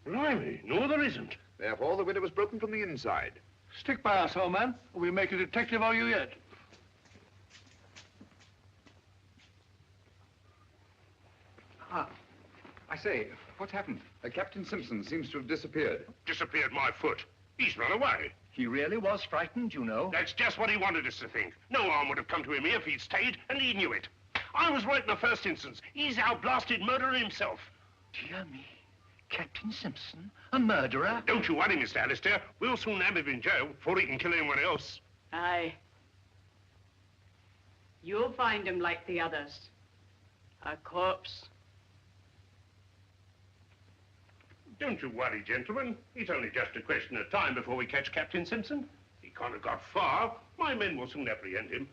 [SPEAKER 14] Blimey, no, there isn't.
[SPEAKER 2] Therefore, the window was broken from the inside.
[SPEAKER 3] Stick by us, old man. We'll make a detective of you yet.
[SPEAKER 2] I say, what's happened? Captain Simpson seems to have disappeared.
[SPEAKER 14] Disappeared my foot. He's run away.
[SPEAKER 12] He really was frightened, you know.
[SPEAKER 14] That's just what he wanted us to think. No harm would have come to him here if he'd stayed, and he knew it. I was right in the first instance. He's our blasted murderer himself.
[SPEAKER 7] Dear me. Captain Simpson, a murderer?
[SPEAKER 14] Don't you worry, Mr. Alistair. We'll soon have him in jail before he can kill anyone else.
[SPEAKER 4] Aye. You'll find him like the others. A corpse.
[SPEAKER 14] Don't you worry, gentlemen. It's only just a question of time before we catch Captain Simpson. He can't have got far. My men will soon apprehend him.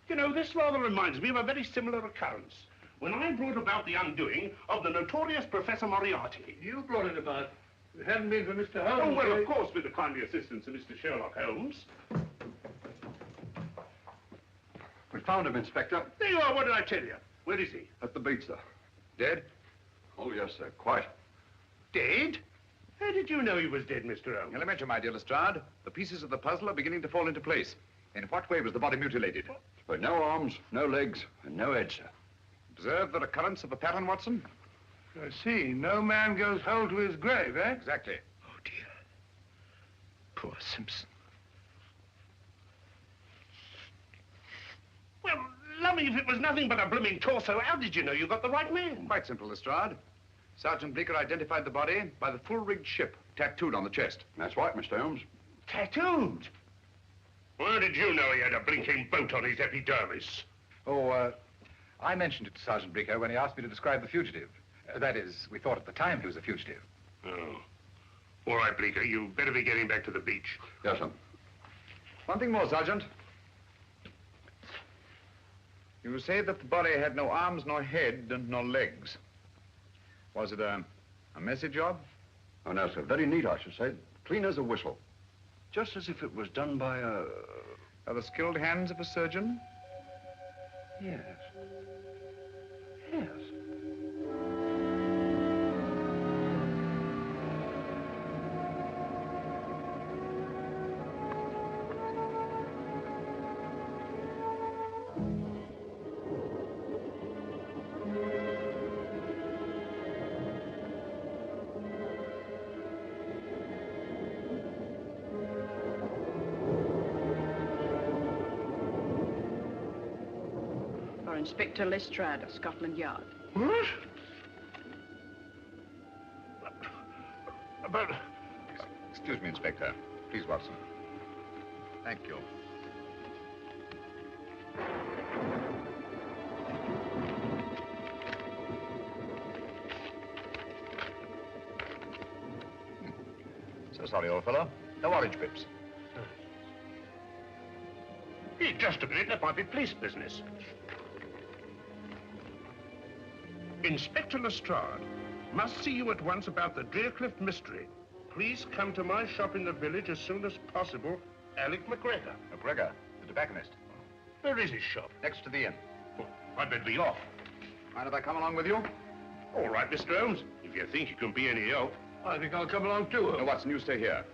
[SPEAKER 14] You know, this rather reminds me of a very similar occurrence. When I brought about the undoing of the notorious Professor Moriarty.
[SPEAKER 3] You brought it about. If it hadn't been for Mr. Holmes...
[SPEAKER 14] Oh, well, of course, with the kindly assistance of Mr. Sherlock Holmes.
[SPEAKER 2] We found him, Inspector.
[SPEAKER 14] There you are. What did I tell you? Where is he?
[SPEAKER 2] At the beach, sir.
[SPEAKER 14] Dead?
[SPEAKER 2] Oh, yes, sir. Quite.
[SPEAKER 14] Dead? How did you know he was dead, Mr. Holmes?
[SPEAKER 6] Elementary, my dear Lestrade. The pieces of the puzzle are beginning to fall into place. In what way was the body mutilated?
[SPEAKER 2] But no arms, no legs, and no head, sir.
[SPEAKER 6] Observe the recurrence of a pattern, Watson?
[SPEAKER 3] I see. No man goes whole to his grave, eh?
[SPEAKER 6] Exactly.
[SPEAKER 7] Oh, dear. Poor Simpson.
[SPEAKER 14] Well, lummy, if it was nothing but a blooming torso, how did you know you got the right man?
[SPEAKER 6] Quite simple, Lestrade. Sergeant Bleecker identified the body by the full-rigged ship tattooed on the chest.
[SPEAKER 2] That's right, Mr. Holmes.
[SPEAKER 14] Tattooed? Where did you know he had a blinking boat on his epidermis?
[SPEAKER 12] Oh, I mentioned it to Sergeant Bleecker when he asked me to describe the fugitive. That is, we thought at the time he was a fugitive.
[SPEAKER 14] Oh. All right, Bleecker, you better be getting back to the beach.
[SPEAKER 2] Yes, sir.
[SPEAKER 6] One thing more, Sergeant. You say that the body had no arms, nor head, and no legs. Was it a messy job?
[SPEAKER 2] Oh, no, sir. Very neat, I should say. Clean as a whistle. Just as if it was done by a...
[SPEAKER 6] Are the skilled hands of a surgeon?
[SPEAKER 2] Yes. Yes.
[SPEAKER 4] Inspector Lestrade of Scotland Yard.
[SPEAKER 14] What? But...
[SPEAKER 6] Excuse me, Inspector. Please, Watson. Thank you. So sorry, old fellow. No orange pips.
[SPEAKER 14] Hey, just a minute. That might be police business. Inspector Lestrade, must see you at once about the Dre Cliff mystery. Please come to my shop in the village as soon as possible. Alec McGregor.
[SPEAKER 6] McGregor, the tobacconist.
[SPEAKER 14] Where is his shop?
[SPEAKER 6] Next to the inn.
[SPEAKER 14] Oh, I'd better be off.
[SPEAKER 6] Mind if I come along with you?
[SPEAKER 14] All right, Mr. Holmes. If you think you can be any help.
[SPEAKER 3] I think I'll come along too, Holmes.
[SPEAKER 6] No, Watson, you stay here.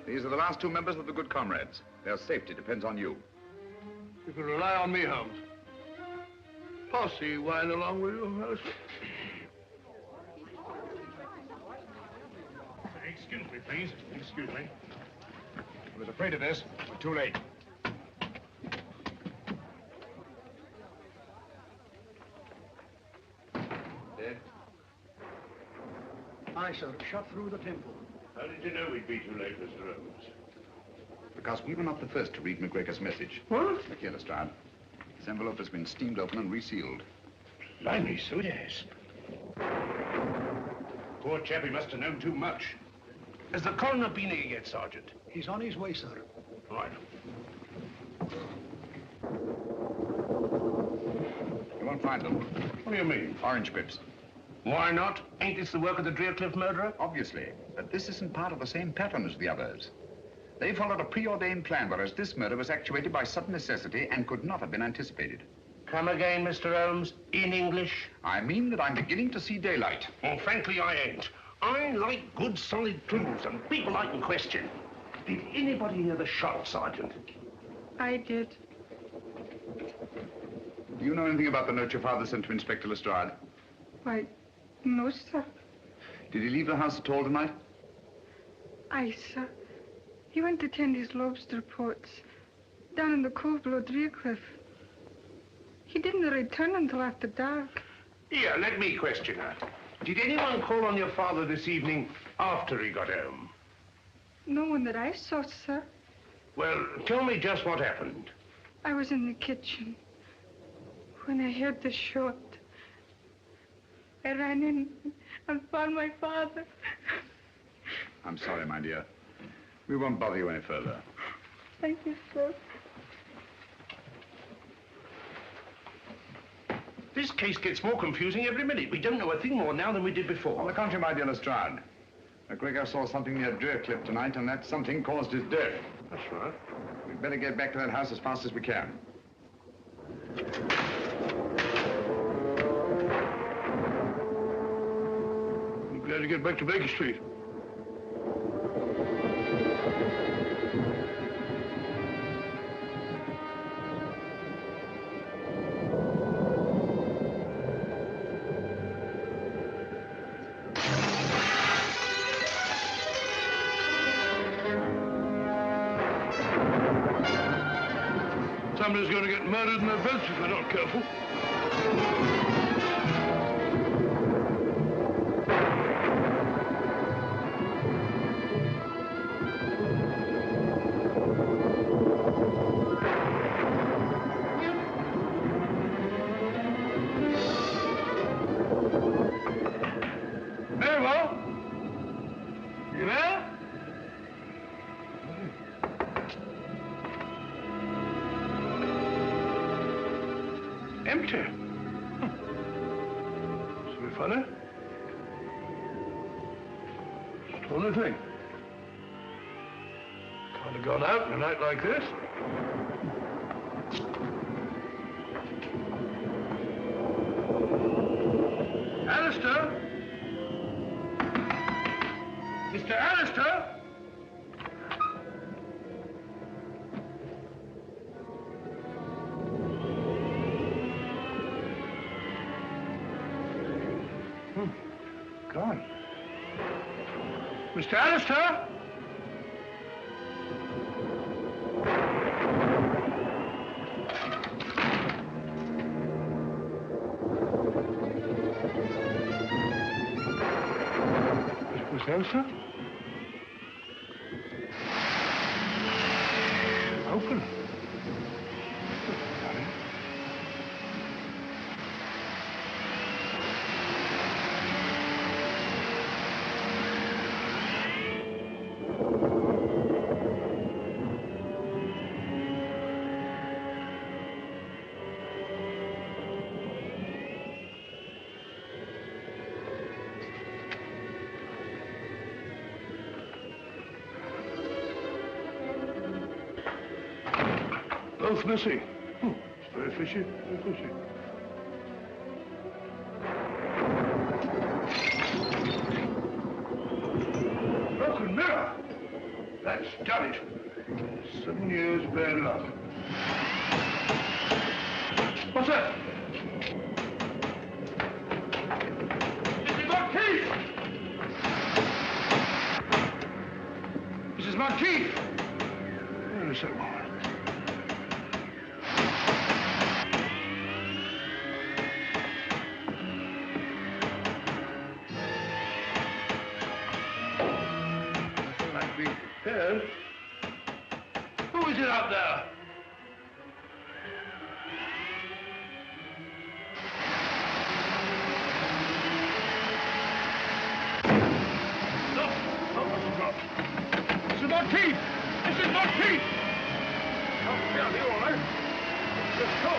[SPEAKER 6] These are the last two members of the Good Comrades. Their safety depends on you.
[SPEAKER 3] You can rely on me, Holmes. Posse wind along with you, Alistair.
[SPEAKER 14] Excuse me, please. Excuse me.
[SPEAKER 12] I was afraid of this. We're too late.
[SPEAKER 6] Dead?
[SPEAKER 10] Aye, sir. Shot through the temple.
[SPEAKER 14] How did you know we'd be too late, Mr. Holmes?
[SPEAKER 6] Because we were not the first to read McGregor's message.
[SPEAKER 14] What?
[SPEAKER 6] Look here, Lestrade. This envelope has been steamed open and resealed.
[SPEAKER 14] Blimey, so yes. Poor chap, he must have known too much. Has the coroner been here yet, Sergeant?
[SPEAKER 10] He's on his way, sir.
[SPEAKER 14] Right.
[SPEAKER 6] You won't find them.
[SPEAKER 14] What do you mean?
[SPEAKER 6] Orange pips.
[SPEAKER 14] Why not? Ain't this the work of the Dre Cliff murderer?
[SPEAKER 6] Obviously. But this isn't part of the same pattern as the others. They followed a preordained plan, whereas this murder was actuated by sudden necessity and could not have been anticipated.
[SPEAKER 14] Come again, Mr. Holmes, in English.
[SPEAKER 6] I mean that I'm beginning to see daylight.
[SPEAKER 14] Well, frankly, I ain't. I like good, solid clues and people I can question. Did anybody hear the shot, Sergeant?
[SPEAKER 4] I did.
[SPEAKER 6] Do you know anything about the note your father sent to Inspector Lestrade?
[SPEAKER 15] Why, no, sir.
[SPEAKER 6] Did he leave the house at all tonight?
[SPEAKER 15] Aye, sir. He went to tend his lobster pots down in the cove below Dre Cliff. He didn't return until after dark.
[SPEAKER 14] Here, let me question her. Did anyone call on your father this evening after he got home?
[SPEAKER 15] No one that I saw, sir.
[SPEAKER 14] Well, tell me just what happened.
[SPEAKER 15] I was in the kitchen when I heard the shot. I ran in and found my father.
[SPEAKER 6] I'm sorry, my dear. We won't bother you any further.
[SPEAKER 15] Thank you, sir.
[SPEAKER 14] This case gets more confusing every minute. We don't know a thing more now than we did before.
[SPEAKER 6] On the contrary, my dear Lestrade. McGregor saw something near Dre Cliff tonight, and that something caused his death.
[SPEAKER 14] That's right.
[SPEAKER 6] We'd better get back to that house as fast as we can.
[SPEAKER 3] I'm glad to get back to Baker Street. Somebody's going to get murdered in their beds if they're not careful. Maribel? You there? Empty. Isn't it funny? It's the only thing. Can't have gone out in a night like this. Alistair? Mr. Alistair? Gone. Mr. Alistair? Mr. Alistair? Open. Both missing. It's very fishy, very fishy. Broken mirror. That's done it. 7 years bad luck. What's that? Mrs. Marquis! Mrs. Marquis! Wait a second. Ed? Who is it out there? No, Mrs. Marquis! Mrs. Marquis! Mrs. Marquis! Oh, yeah, you're all right. Let's go.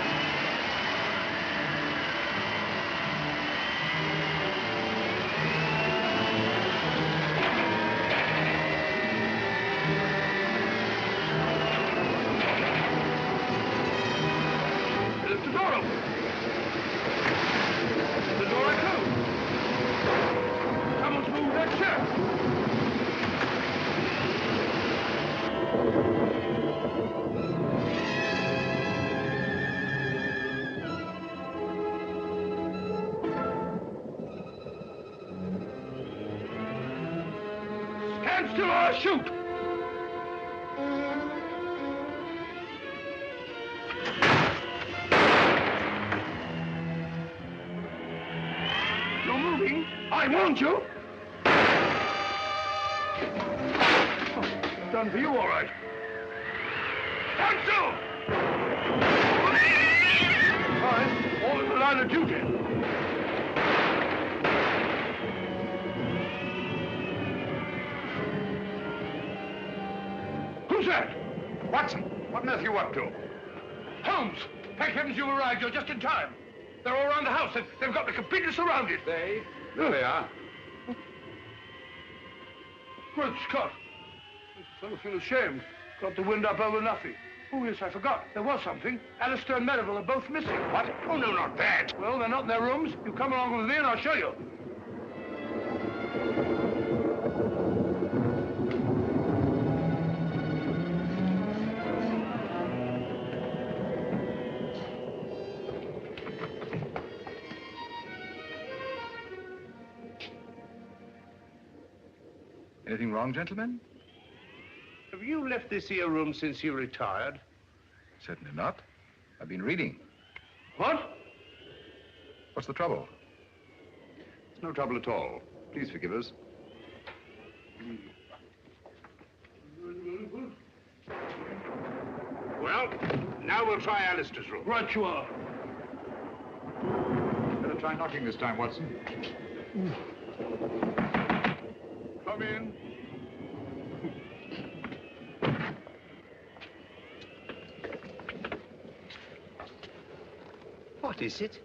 [SPEAKER 3] Stand still or I'll shoot! I warned you. Oh, done for you, all right. 1, 2! All right, all in the line of duty. Who's that?
[SPEAKER 6] Watson, what on earth are you up to?
[SPEAKER 3] Holmes! Thank heavens you arrived. You're just in time. They're all around the house. They've got me completely surrounded.
[SPEAKER 6] There they are.
[SPEAKER 3] Good Scott. I feel ashamed. Got the wind up over nothing. Oh, yes, I forgot. There was something. Alistair and Merivale are both missing.
[SPEAKER 6] What? Oh, no, not that.
[SPEAKER 3] Well, they're not in their rooms. You come along with me and I'll show you.
[SPEAKER 12] Anything wrong, gentlemen?
[SPEAKER 14] Have you left this here room since you retired?
[SPEAKER 12] Certainly not. I've been reading.
[SPEAKER 3] What?
[SPEAKER 12] What's the trouble?
[SPEAKER 6] It's no trouble at all. Please forgive us.
[SPEAKER 14] Well, now we'll try Alistair's room.
[SPEAKER 3] Right you are.
[SPEAKER 6] Better try knocking this time, Watson.
[SPEAKER 3] Come in.
[SPEAKER 9] What is it?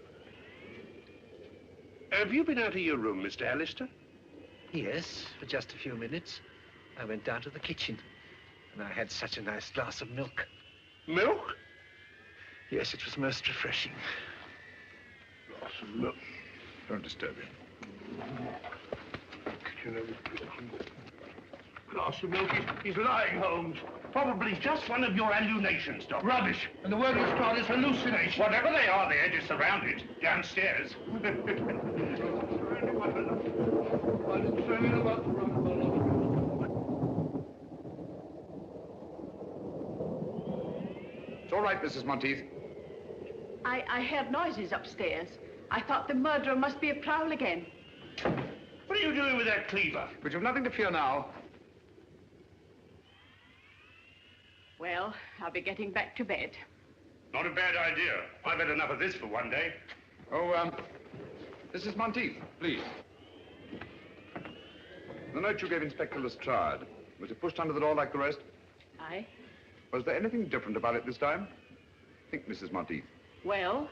[SPEAKER 14] Have you been out of your room, Mr. Alistair?
[SPEAKER 7] Yes, for just a few minutes. I went down to the kitchen, and I had such a nice glass of milk.
[SPEAKER 14] Milk?
[SPEAKER 7] Yes, it was most refreshing.
[SPEAKER 3] Glass of milk.
[SPEAKER 6] Don't disturb him.
[SPEAKER 3] Glass of milk. He's lying, Holmes.
[SPEAKER 14] Probably just one of your hallucinations, Doctor.
[SPEAKER 3] Rubbish. And the word you start is hallucination.
[SPEAKER 14] Whatever they are, they're just surrounded downstairs.
[SPEAKER 6] It's all right, Mrs. Monteith.
[SPEAKER 4] I heard noises upstairs. I thought the murderer must be a prowl again.
[SPEAKER 14] What are you doing with that cleaver?
[SPEAKER 6] But you've nothing to fear now.
[SPEAKER 4] Well, I'll be getting back to bed.
[SPEAKER 14] Not a bad idea. I've had enough of this for one day.
[SPEAKER 6] Oh, Mrs. Monteith, please. The note you gave Inspector Lestrade, was it pushed under the door like the rest?
[SPEAKER 4] Aye.
[SPEAKER 6] Was there anything different about it this time? Think, Mrs. Monteith.
[SPEAKER 4] Well,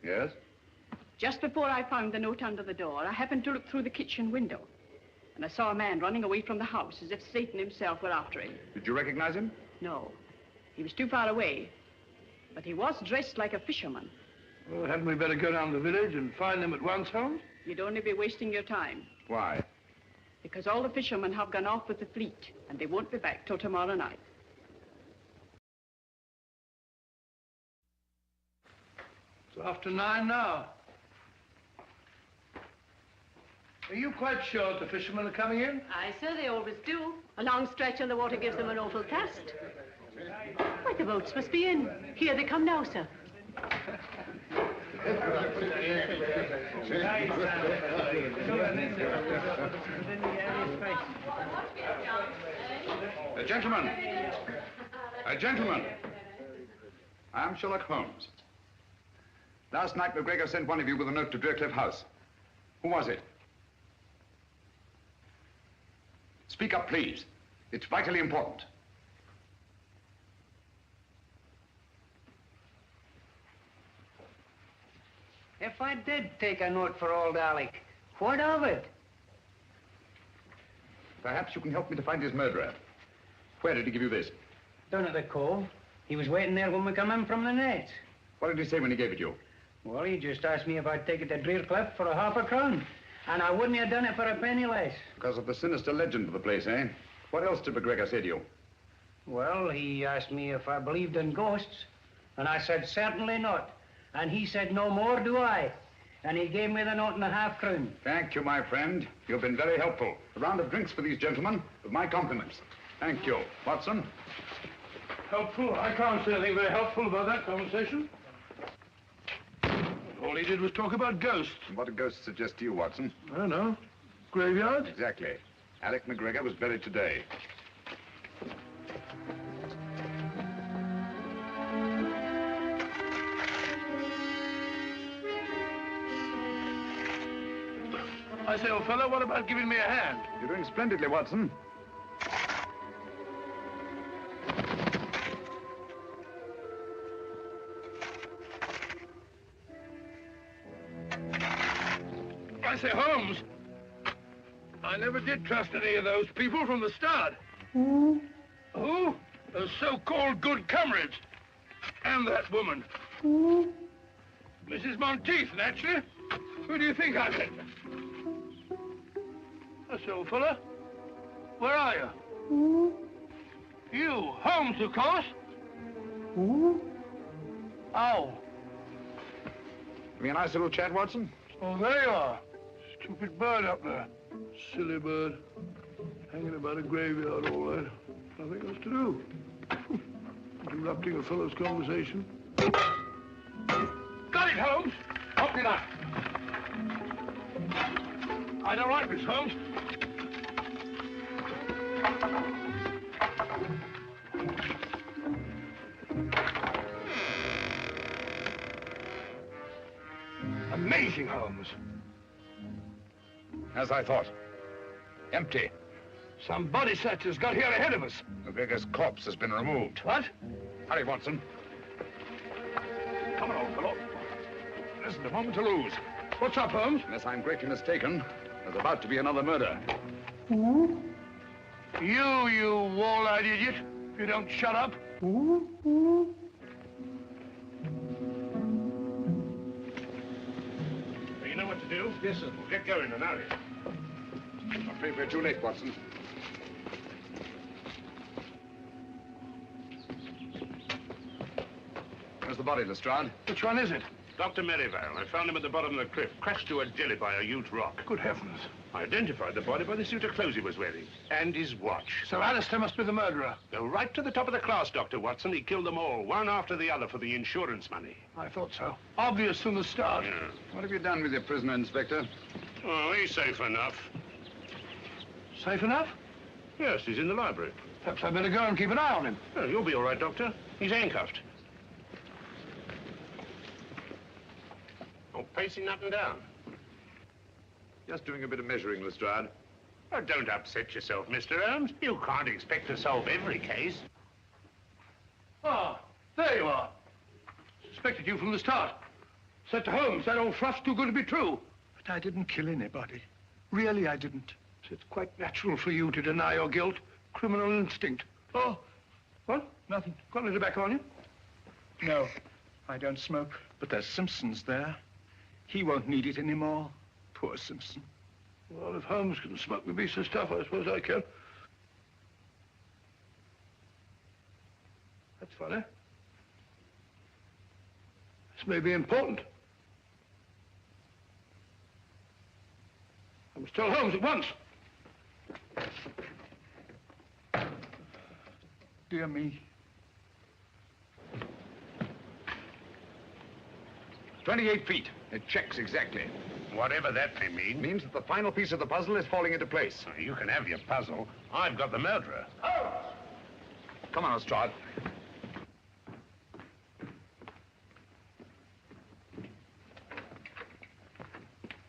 [SPEAKER 6] Yes?
[SPEAKER 4] just before I found the note under the door, I happened to look through the kitchen window. And I saw a man running away from the house as if Satan himself were after him.
[SPEAKER 6] Did you recognize him?
[SPEAKER 4] No. He was too far away. But he was dressed like a fisherman.
[SPEAKER 3] Well, hadn't we better go down to the village and find them at once, Holmes?
[SPEAKER 4] You'd only be wasting your time.
[SPEAKER 6] Why?
[SPEAKER 4] Because all the fishermen have gone off with the fleet, and they won't be back till tomorrow night.
[SPEAKER 3] It's after 9 now. Are you quite sure the fishermen are coming in?
[SPEAKER 16] Aye, sir, they always do. A long stretch on the water gives them an awful cast. Why, the boats must be in. Here they come now, sir.
[SPEAKER 6] Gentlemen. Gentlemen. I am Sherlock Holmes. Last night, McGregor sent one of you with a note to Dre Cliff House. Who was it? Speak up, please. It's vitally important.
[SPEAKER 17] If I did take a note for old Alec, what of it?
[SPEAKER 6] Perhaps you can help me to find his murderer. Where did he give you this?
[SPEAKER 17] Down at the cove. He was waiting there when we come in from the net.
[SPEAKER 6] What did he say when he gave it you?
[SPEAKER 17] Well, he just asked me if I'd take it to Dre Cliff for a half a crown. And I wouldn't have done it for a penny less.
[SPEAKER 6] Because of the sinister legend of the place, eh? What else did McGregor say to you?
[SPEAKER 17] Well, he asked me if I believed in ghosts. And I said, certainly not. And he said, no more do I. And he gave me the note and a half crown.
[SPEAKER 6] Thank you, my friend. You've been very helpful. A round of drinks for these gentlemen, with my compliments. Thank you. Watson?
[SPEAKER 3] Helpful? I can't say anything very helpful about that conversation. All he he did was talk about ghosts.
[SPEAKER 6] And what do ghosts suggest to you, Watson?
[SPEAKER 3] I don't know. Graveyard?
[SPEAKER 6] Exactly. Alec McGregor was buried today.
[SPEAKER 3] I say, old fellow, what about giving me a hand?
[SPEAKER 6] You're doing splendidly, Watson.
[SPEAKER 3] I say, Holmes, I never did trust any of those people from the start. Who? Who? Those so-called good comrades. And that woman. Who? Mrs. Monteith, naturally. Who do you think I met? That's old fella. Where are you? Who? You, Holmes, of course. Who? Oh.
[SPEAKER 6] Give me a nice little chat, Watson.
[SPEAKER 3] Oh, there you are. Stupid bird up there. Silly bird. Hanging about a graveyard all that. Nothing else to do. Interrupting a fellow's conversation. Got it, Holmes. Help me that. I don't like this, Holmes. Amazing, Holmes.
[SPEAKER 6] As I thought. Empty.
[SPEAKER 3] Some body snatchers got here ahead of us.
[SPEAKER 6] McGregor's corpse has been removed.
[SPEAKER 3] What?
[SPEAKER 6] Hurry, Watson.
[SPEAKER 3] Come on, old fellow. There isn't a moment to lose. What's up, Holmes?
[SPEAKER 6] Unless I'm greatly mistaken, there's about to be another murder.
[SPEAKER 3] Who? You wall-eyed idiot. If you don't shut up. Who?
[SPEAKER 14] You know what to do? Yes, sir. We'll get going and hurry.
[SPEAKER 6] I'm afraid we're too late, Watson. Where's the body, Lestrade?
[SPEAKER 3] Which one is it?
[SPEAKER 14] Dr. Merivale. I found him at the bottom of the cliff, crashed to a jelly by a huge rock.
[SPEAKER 3] Good heavens.
[SPEAKER 14] I identified the body by the suit of clothes he was wearing. And his watch.
[SPEAKER 3] So Alistair must be the murderer.
[SPEAKER 14] Go right to the top of the class, Dr. Watson. He killed them all, one after the other, for the insurance money.
[SPEAKER 3] I thought so. Obvious from the start.
[SPEAKER 14] Yeah.
[SPEAKER 6] What have you done with your prisoner, Inspector?
[SPEAKER 14] Oh, he's safe enough.
[SPEAKER 3] Safe enough?
[SPEAKER 14] Yes, he's in the library.
[SPEAKER 3] Perhaps I'd better go and keep an eye on him.
[SPEAKER 14] Oh, you'll be all right, Doctor. He's handcuffed. Oh, pacing up and down.
[SPEAKER 6] Just doing a bit of measuring, Lestrade.
[SPEAKER 14] Oh, don't upset yourself, Mr. Holmes. You can't expect to solve every case.
[SPEAKER 3] Ah, there you are. Suspected you from the start. Said to Holmes, that old fluff's too good to be true.
[SPEAKER 7] But I didn't kill anybody. Really, I didn't.
[SPEAKER 3] It's quite natural for you to deny your guilt. Criminal instinct. Oh, what?
[SPEAKER 7] Nothing.
[SPEAKER 3] Got any tobacco on you?
[SPEAKER 7] No, I don't smoke. But there's Simpson's there. He won't need it anymore. Poor Simpson.
[SPEAKER 3] Well, if Holmes can smoke me piece of stuff, I suppose I can. That's funny. This may be important. I must tell Holmes at once.
[SPEAKER 7] Dear me.
[SPEAKER 6] 28 feet. It checks exactly.
[SPEAKER 14] Whatever that may mean.
[SPEAKER 6] Means that the final piece of the puzzle is falling into place.
[SPEAKER 14] Oh, you can have your puzzle. I've got the murderer.
[SPEAKER 6] Come on, Lestrade.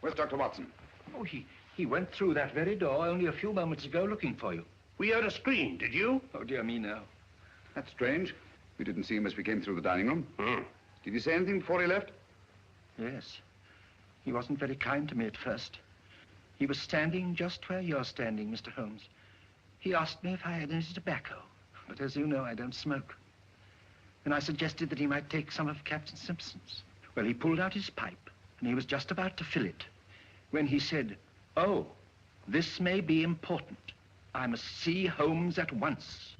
[SPEAKER 6] Where's Dr. Watson?
[SPEAKER 7] Oh, he went through that very door only a few moments ago looking for you.
[SPEAKER 14] We heard a scream, did you?
[SPEAKER 7] Oh, dear me, no.
[SPEAKER 6] That's strange. We didn't see him as we came through the dining room. Did he say anything before he left?
[SPEAKER 7] Yes. He wasn't very kind to me at first. He was standing just where you're standing, Mr. Holmes. He asked me if I had any tobacco, but as you know, I don't smoke. And I suggested that he might take some of Captain Simpson's. Well, he pulled out his pipe, and he was just about to fill it, when he said, "Oh, this may be important. I must see Holmes at once."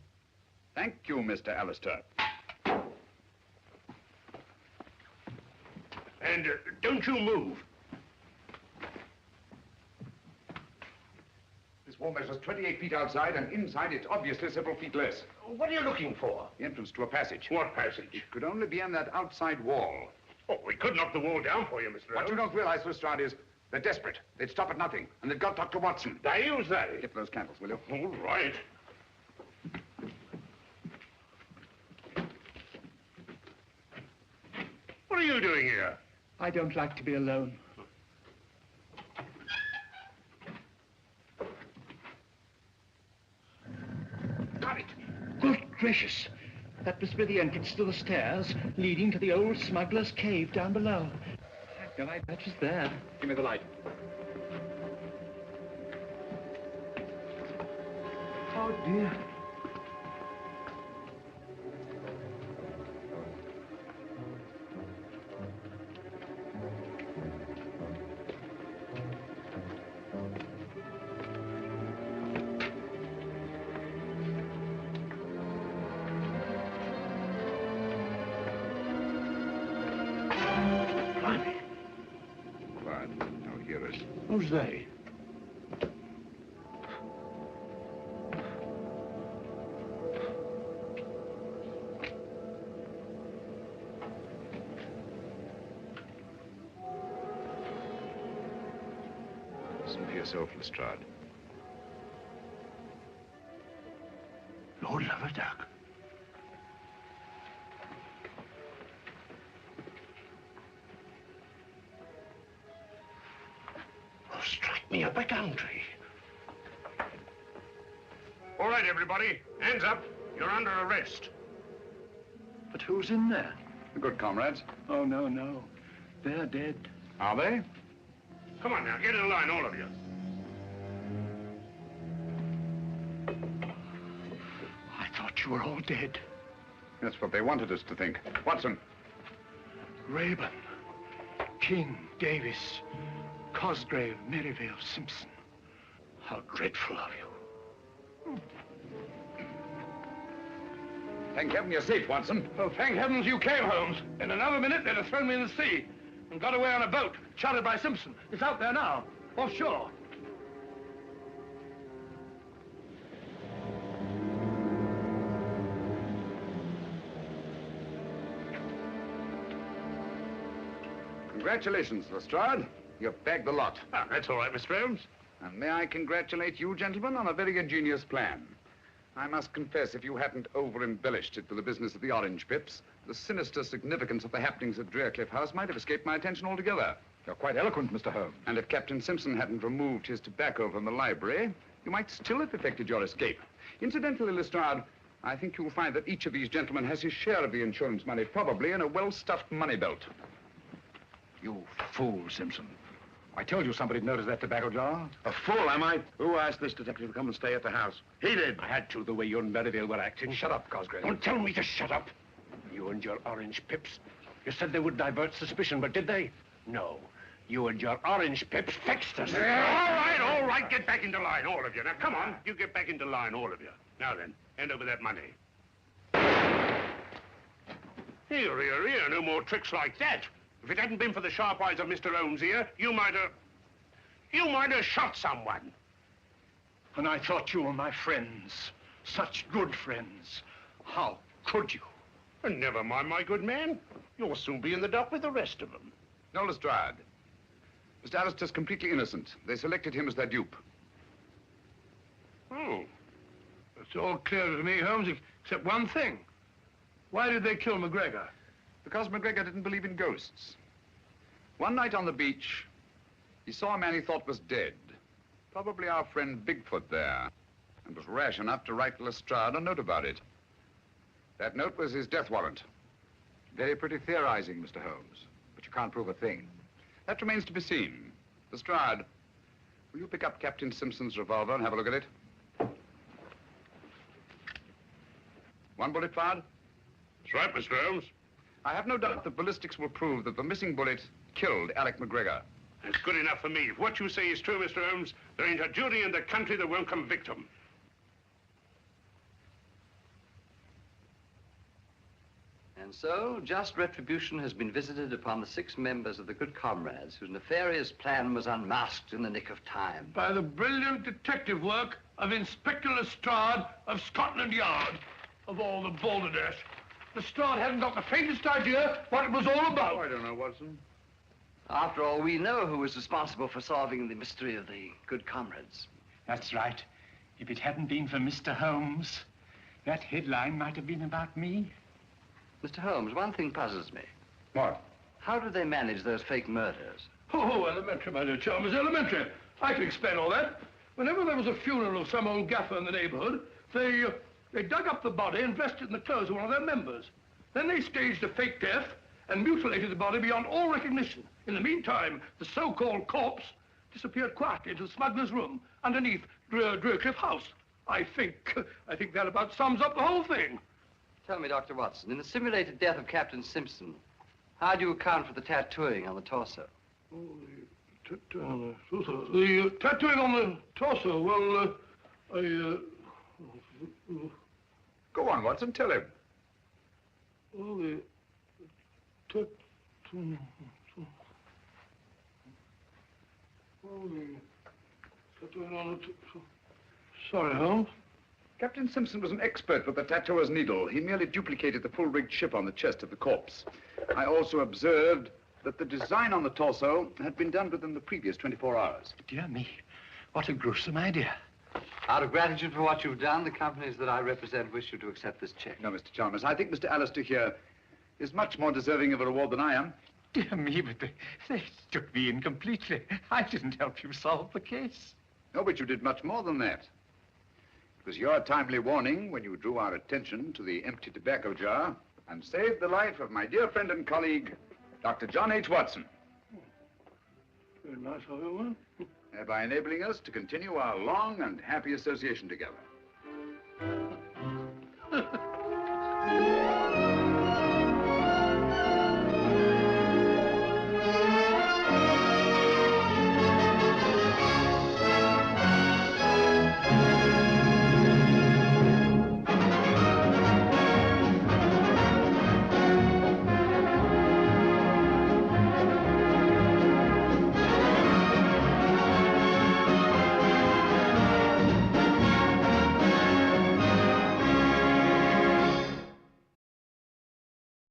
[SPEAKER 6] Thank you, Mr. Alistair.
[SPEAKER 14] And don't you move.
[SPEAKER 6] This wall measures 28 feet outside, and inside it's obviously several feet less.
[SPEAKER 14] What are you looking for?
[SPEAKER 6] The entrance to a passage.
[SPEAKER 14] What passage?
[SPEAKER 6] It could only be on that outside wall.
[SPEAKER 14] Oh, we could knock the wall down for you, Mr.
[SPEAKER 2] What you don't realize, Lestrade, is they're desperate. They'd stop at nothing, and they've got Dr. Watson.
[SPEAKER 14] Now, use that.
[SPEAKER 2] Get those candles, will you?
[SPEAKER 14] All right. What are you doing here?
[SPEAKER 7] I don't like to be alone.
[SPEAKER 14] Got it.
[SPEAKER 7] Good gracious. That must be the entrance to the stairs leading to the old smuggler's cave down below. No, I bet was there.
[SPEAKER 2] Give me the light.
[SPEAKER 7] Oh, dear.
[SPEAKER 14] Who's they?
[SPEAKER 2] Listen for yourself, Lestrade.
[SPEAKER 14] Lord love a duck. Strike me up a country. All right, everybody. Hands up. You're under arrest.
[SPEAKER 7] But who's in there?
[SPEAKER 2] The Good Comrades.
[SPEAKER 7] Oh, no, no. They're dead.
[SPEAKER 2] Are they?
[SPEAKER 14] Come on now, get in line, all of you.
[SPEAKER 7] I thought you were all dead.
[SPEAKER 2] That's what they wanted us to think. Watson.
[SPEAKER 7] Rayburn, King, Davis, Cosgrave, Merivale, Simpson. How dreadful of you.
[SPEAKER 2] Thank heaven you're safe, Watson.
[SPEAKER 3] Oh, thank heavens you came, Holmes. In another minute, they'd have thrown me in the sea and got away on a boat, chartered by Simpson. It's out there now, offshore.
[SPEAKER 2] Congratulations, Lestrade. You've bagged the lot.
[SPEAKER 14] Ah, that's all right, Mr. Holmes.
[SPEAKER 2] And may I congratulate you, gentlemen, on a very ingenious plan. I must confess, if you hadn't over-embellished it for the business of the orange pips, the sinister significance of the happenings at Dre Cliff House might have escaped my attention altogether.
[SPEAKER 6] You're quite eloquent, Mr. Holmes.
[SPEAKER 2] And if Captain Simpson hadn't removed his tobacco from the library, you might still have effected your escape. Incidentally, Lestrade, I think you'll find that each of these gentlemen has his share of the insurance money, probably in a well-stuffed money belt.
[SPEAKER 6] You fool, Simpson. I told you somebody'd noticed that tobacco jar.
[SPEAKER 13] A fool, am I? Who asked this detective to come and stay at the house? He did.
[SPEAKER 11] I had to, the way you and Merivale were acting.
[SPEAKER 6] Shut up, Cosgrave.
[SPEAKER 11] Don't tell me to shut up. You and your orange pips. You said they would divert suspicion, but did they? No. You and your orange pips fixed us.
[SPEAKER 14] All right, get back into line, all of you. Now, come on, you get back into line, all of you. Now then, hand over that money. Here, here, here, no more tricks like that. If it hadn't been for the sharp eyes of Mr. Holmes here, you might have shot someone.
[SPEAKER 7] And I thought you were my friends. Such good friends. How could you?
[SPEAKER 14] And never mind, my good man. You'll soon be in the dock with the rest of them.
[SPEAKER 2] No, Lestrade. Mr. Alistair's completely innocent. They selected him as their dupe.
[SPEAKER 3] Oh. It's all clear to me, Holmes, except one thing. Why did they kill McGregor?
[SPEAKER 2] Because McGregor didn't believe in ghosts. One night on the beach, he saw a man he thought was dead. Probably our friend Bigfoot there. And was rash enough to write Lestrade a note about it. That note was his death warrant.
[SPEAKER 6] Very pretty theorizing, Mr. Holmes. But you can't prove a thing.
[SPEAKER 2] That remains to be seen. Lestrade, will you pick up Captain Simpson's revolver and have a look at it? One bullet fired?
[SPEAKER 14] That's right, Mr. Holmes.
[SPEAKER 2] I have no doubt that ballistics will prove that the missing bullet killed Alec McGregor.
[SPEAKER 14] That's good enough for me. If what you say is true, Mr. Holmes, there ain't a jury in the country that won't convict him.
[SPEAKER 1] And so, just retribution has been visited upon the 6 members of the Good Comrades whose nefarious plan was unmasked in the nick of time.
[SPEAKER 3] By the brilliant detective work of Inspector Lestrade of Scotland Yard, of all the balderdash. Lestrade hadn't got the faintest idea what it was all about.
[SPEAKER 13] Oh, I don't know, Watson.
[SPEAKER 1] After all, we know who was responsible for solving the mystery of the Good Comrades.
[SPEAKER 7] That's right. If it hadn't been for Mr. Holmes, that headline might have been about me.
[SPEAKER 1] Mr. Holmes, one thing puzzles me.
[SPEAKER 6] What?
[SPEAKER 1] How did they manage those fake murders?
[SPEAKER 3] Oh, elementary, my dear Chalmers, elementary. I can explain all that. Whenever there was a funeral of some old gaffer in the neighborhood, they dug up the body and dressed it in the clothes of one of their members. Then they staged a fake death and mutilated the body beyond all recognition. In the meantime, the so-called corpse disappeared quietly into the smuggler's room underneath Dre Cliff House. I think that about sums up the whole thing.
[SPEAKER 1] Tell me, Dr. Watson, in the simulated death of Captain Simpson, how do you account for the tattooing on the torso?
[SPEAKER 3] Oh, the tattooing on the torso, well,
[SPEAKER 12] Go on, Watson, tell him.
[SPEAKER 3] Well, the tattooing... Well, the tattooing on the... Sorry, Holmes.
[SPEAKER 12] Captain Simpson was an expert with the tattooer's needle. He merely duplicated the full-rigged ship on the chest of the corpse. I also observed that the design on the torso had been done within the previous 24 hours.
[SPEAKER 7] Dear me, what a gruesome idea.
[SPEAKER 1] Out of gratitude for what you've done, the companies that I represent wish you to accept this check.
[SPEAKER 12] No, Mr. Chalmers, I think Mr. Alistair here is much more deserving of a reward than I am.
[SPEAKER 7] Dear me, but they took me in completely. I didn't help you solve the case.
[SPEAKER 12] No, but you did much more than that. It was your timely warning when you drew our attention to the empty tobacco jar and saved the life of my dear friend and colleague, Dr. John H. Watson.
[SPEAKER 3] Very nice of you, huh?
[SPEAKER 12] Thereby enabling us to continue our long and happy association together.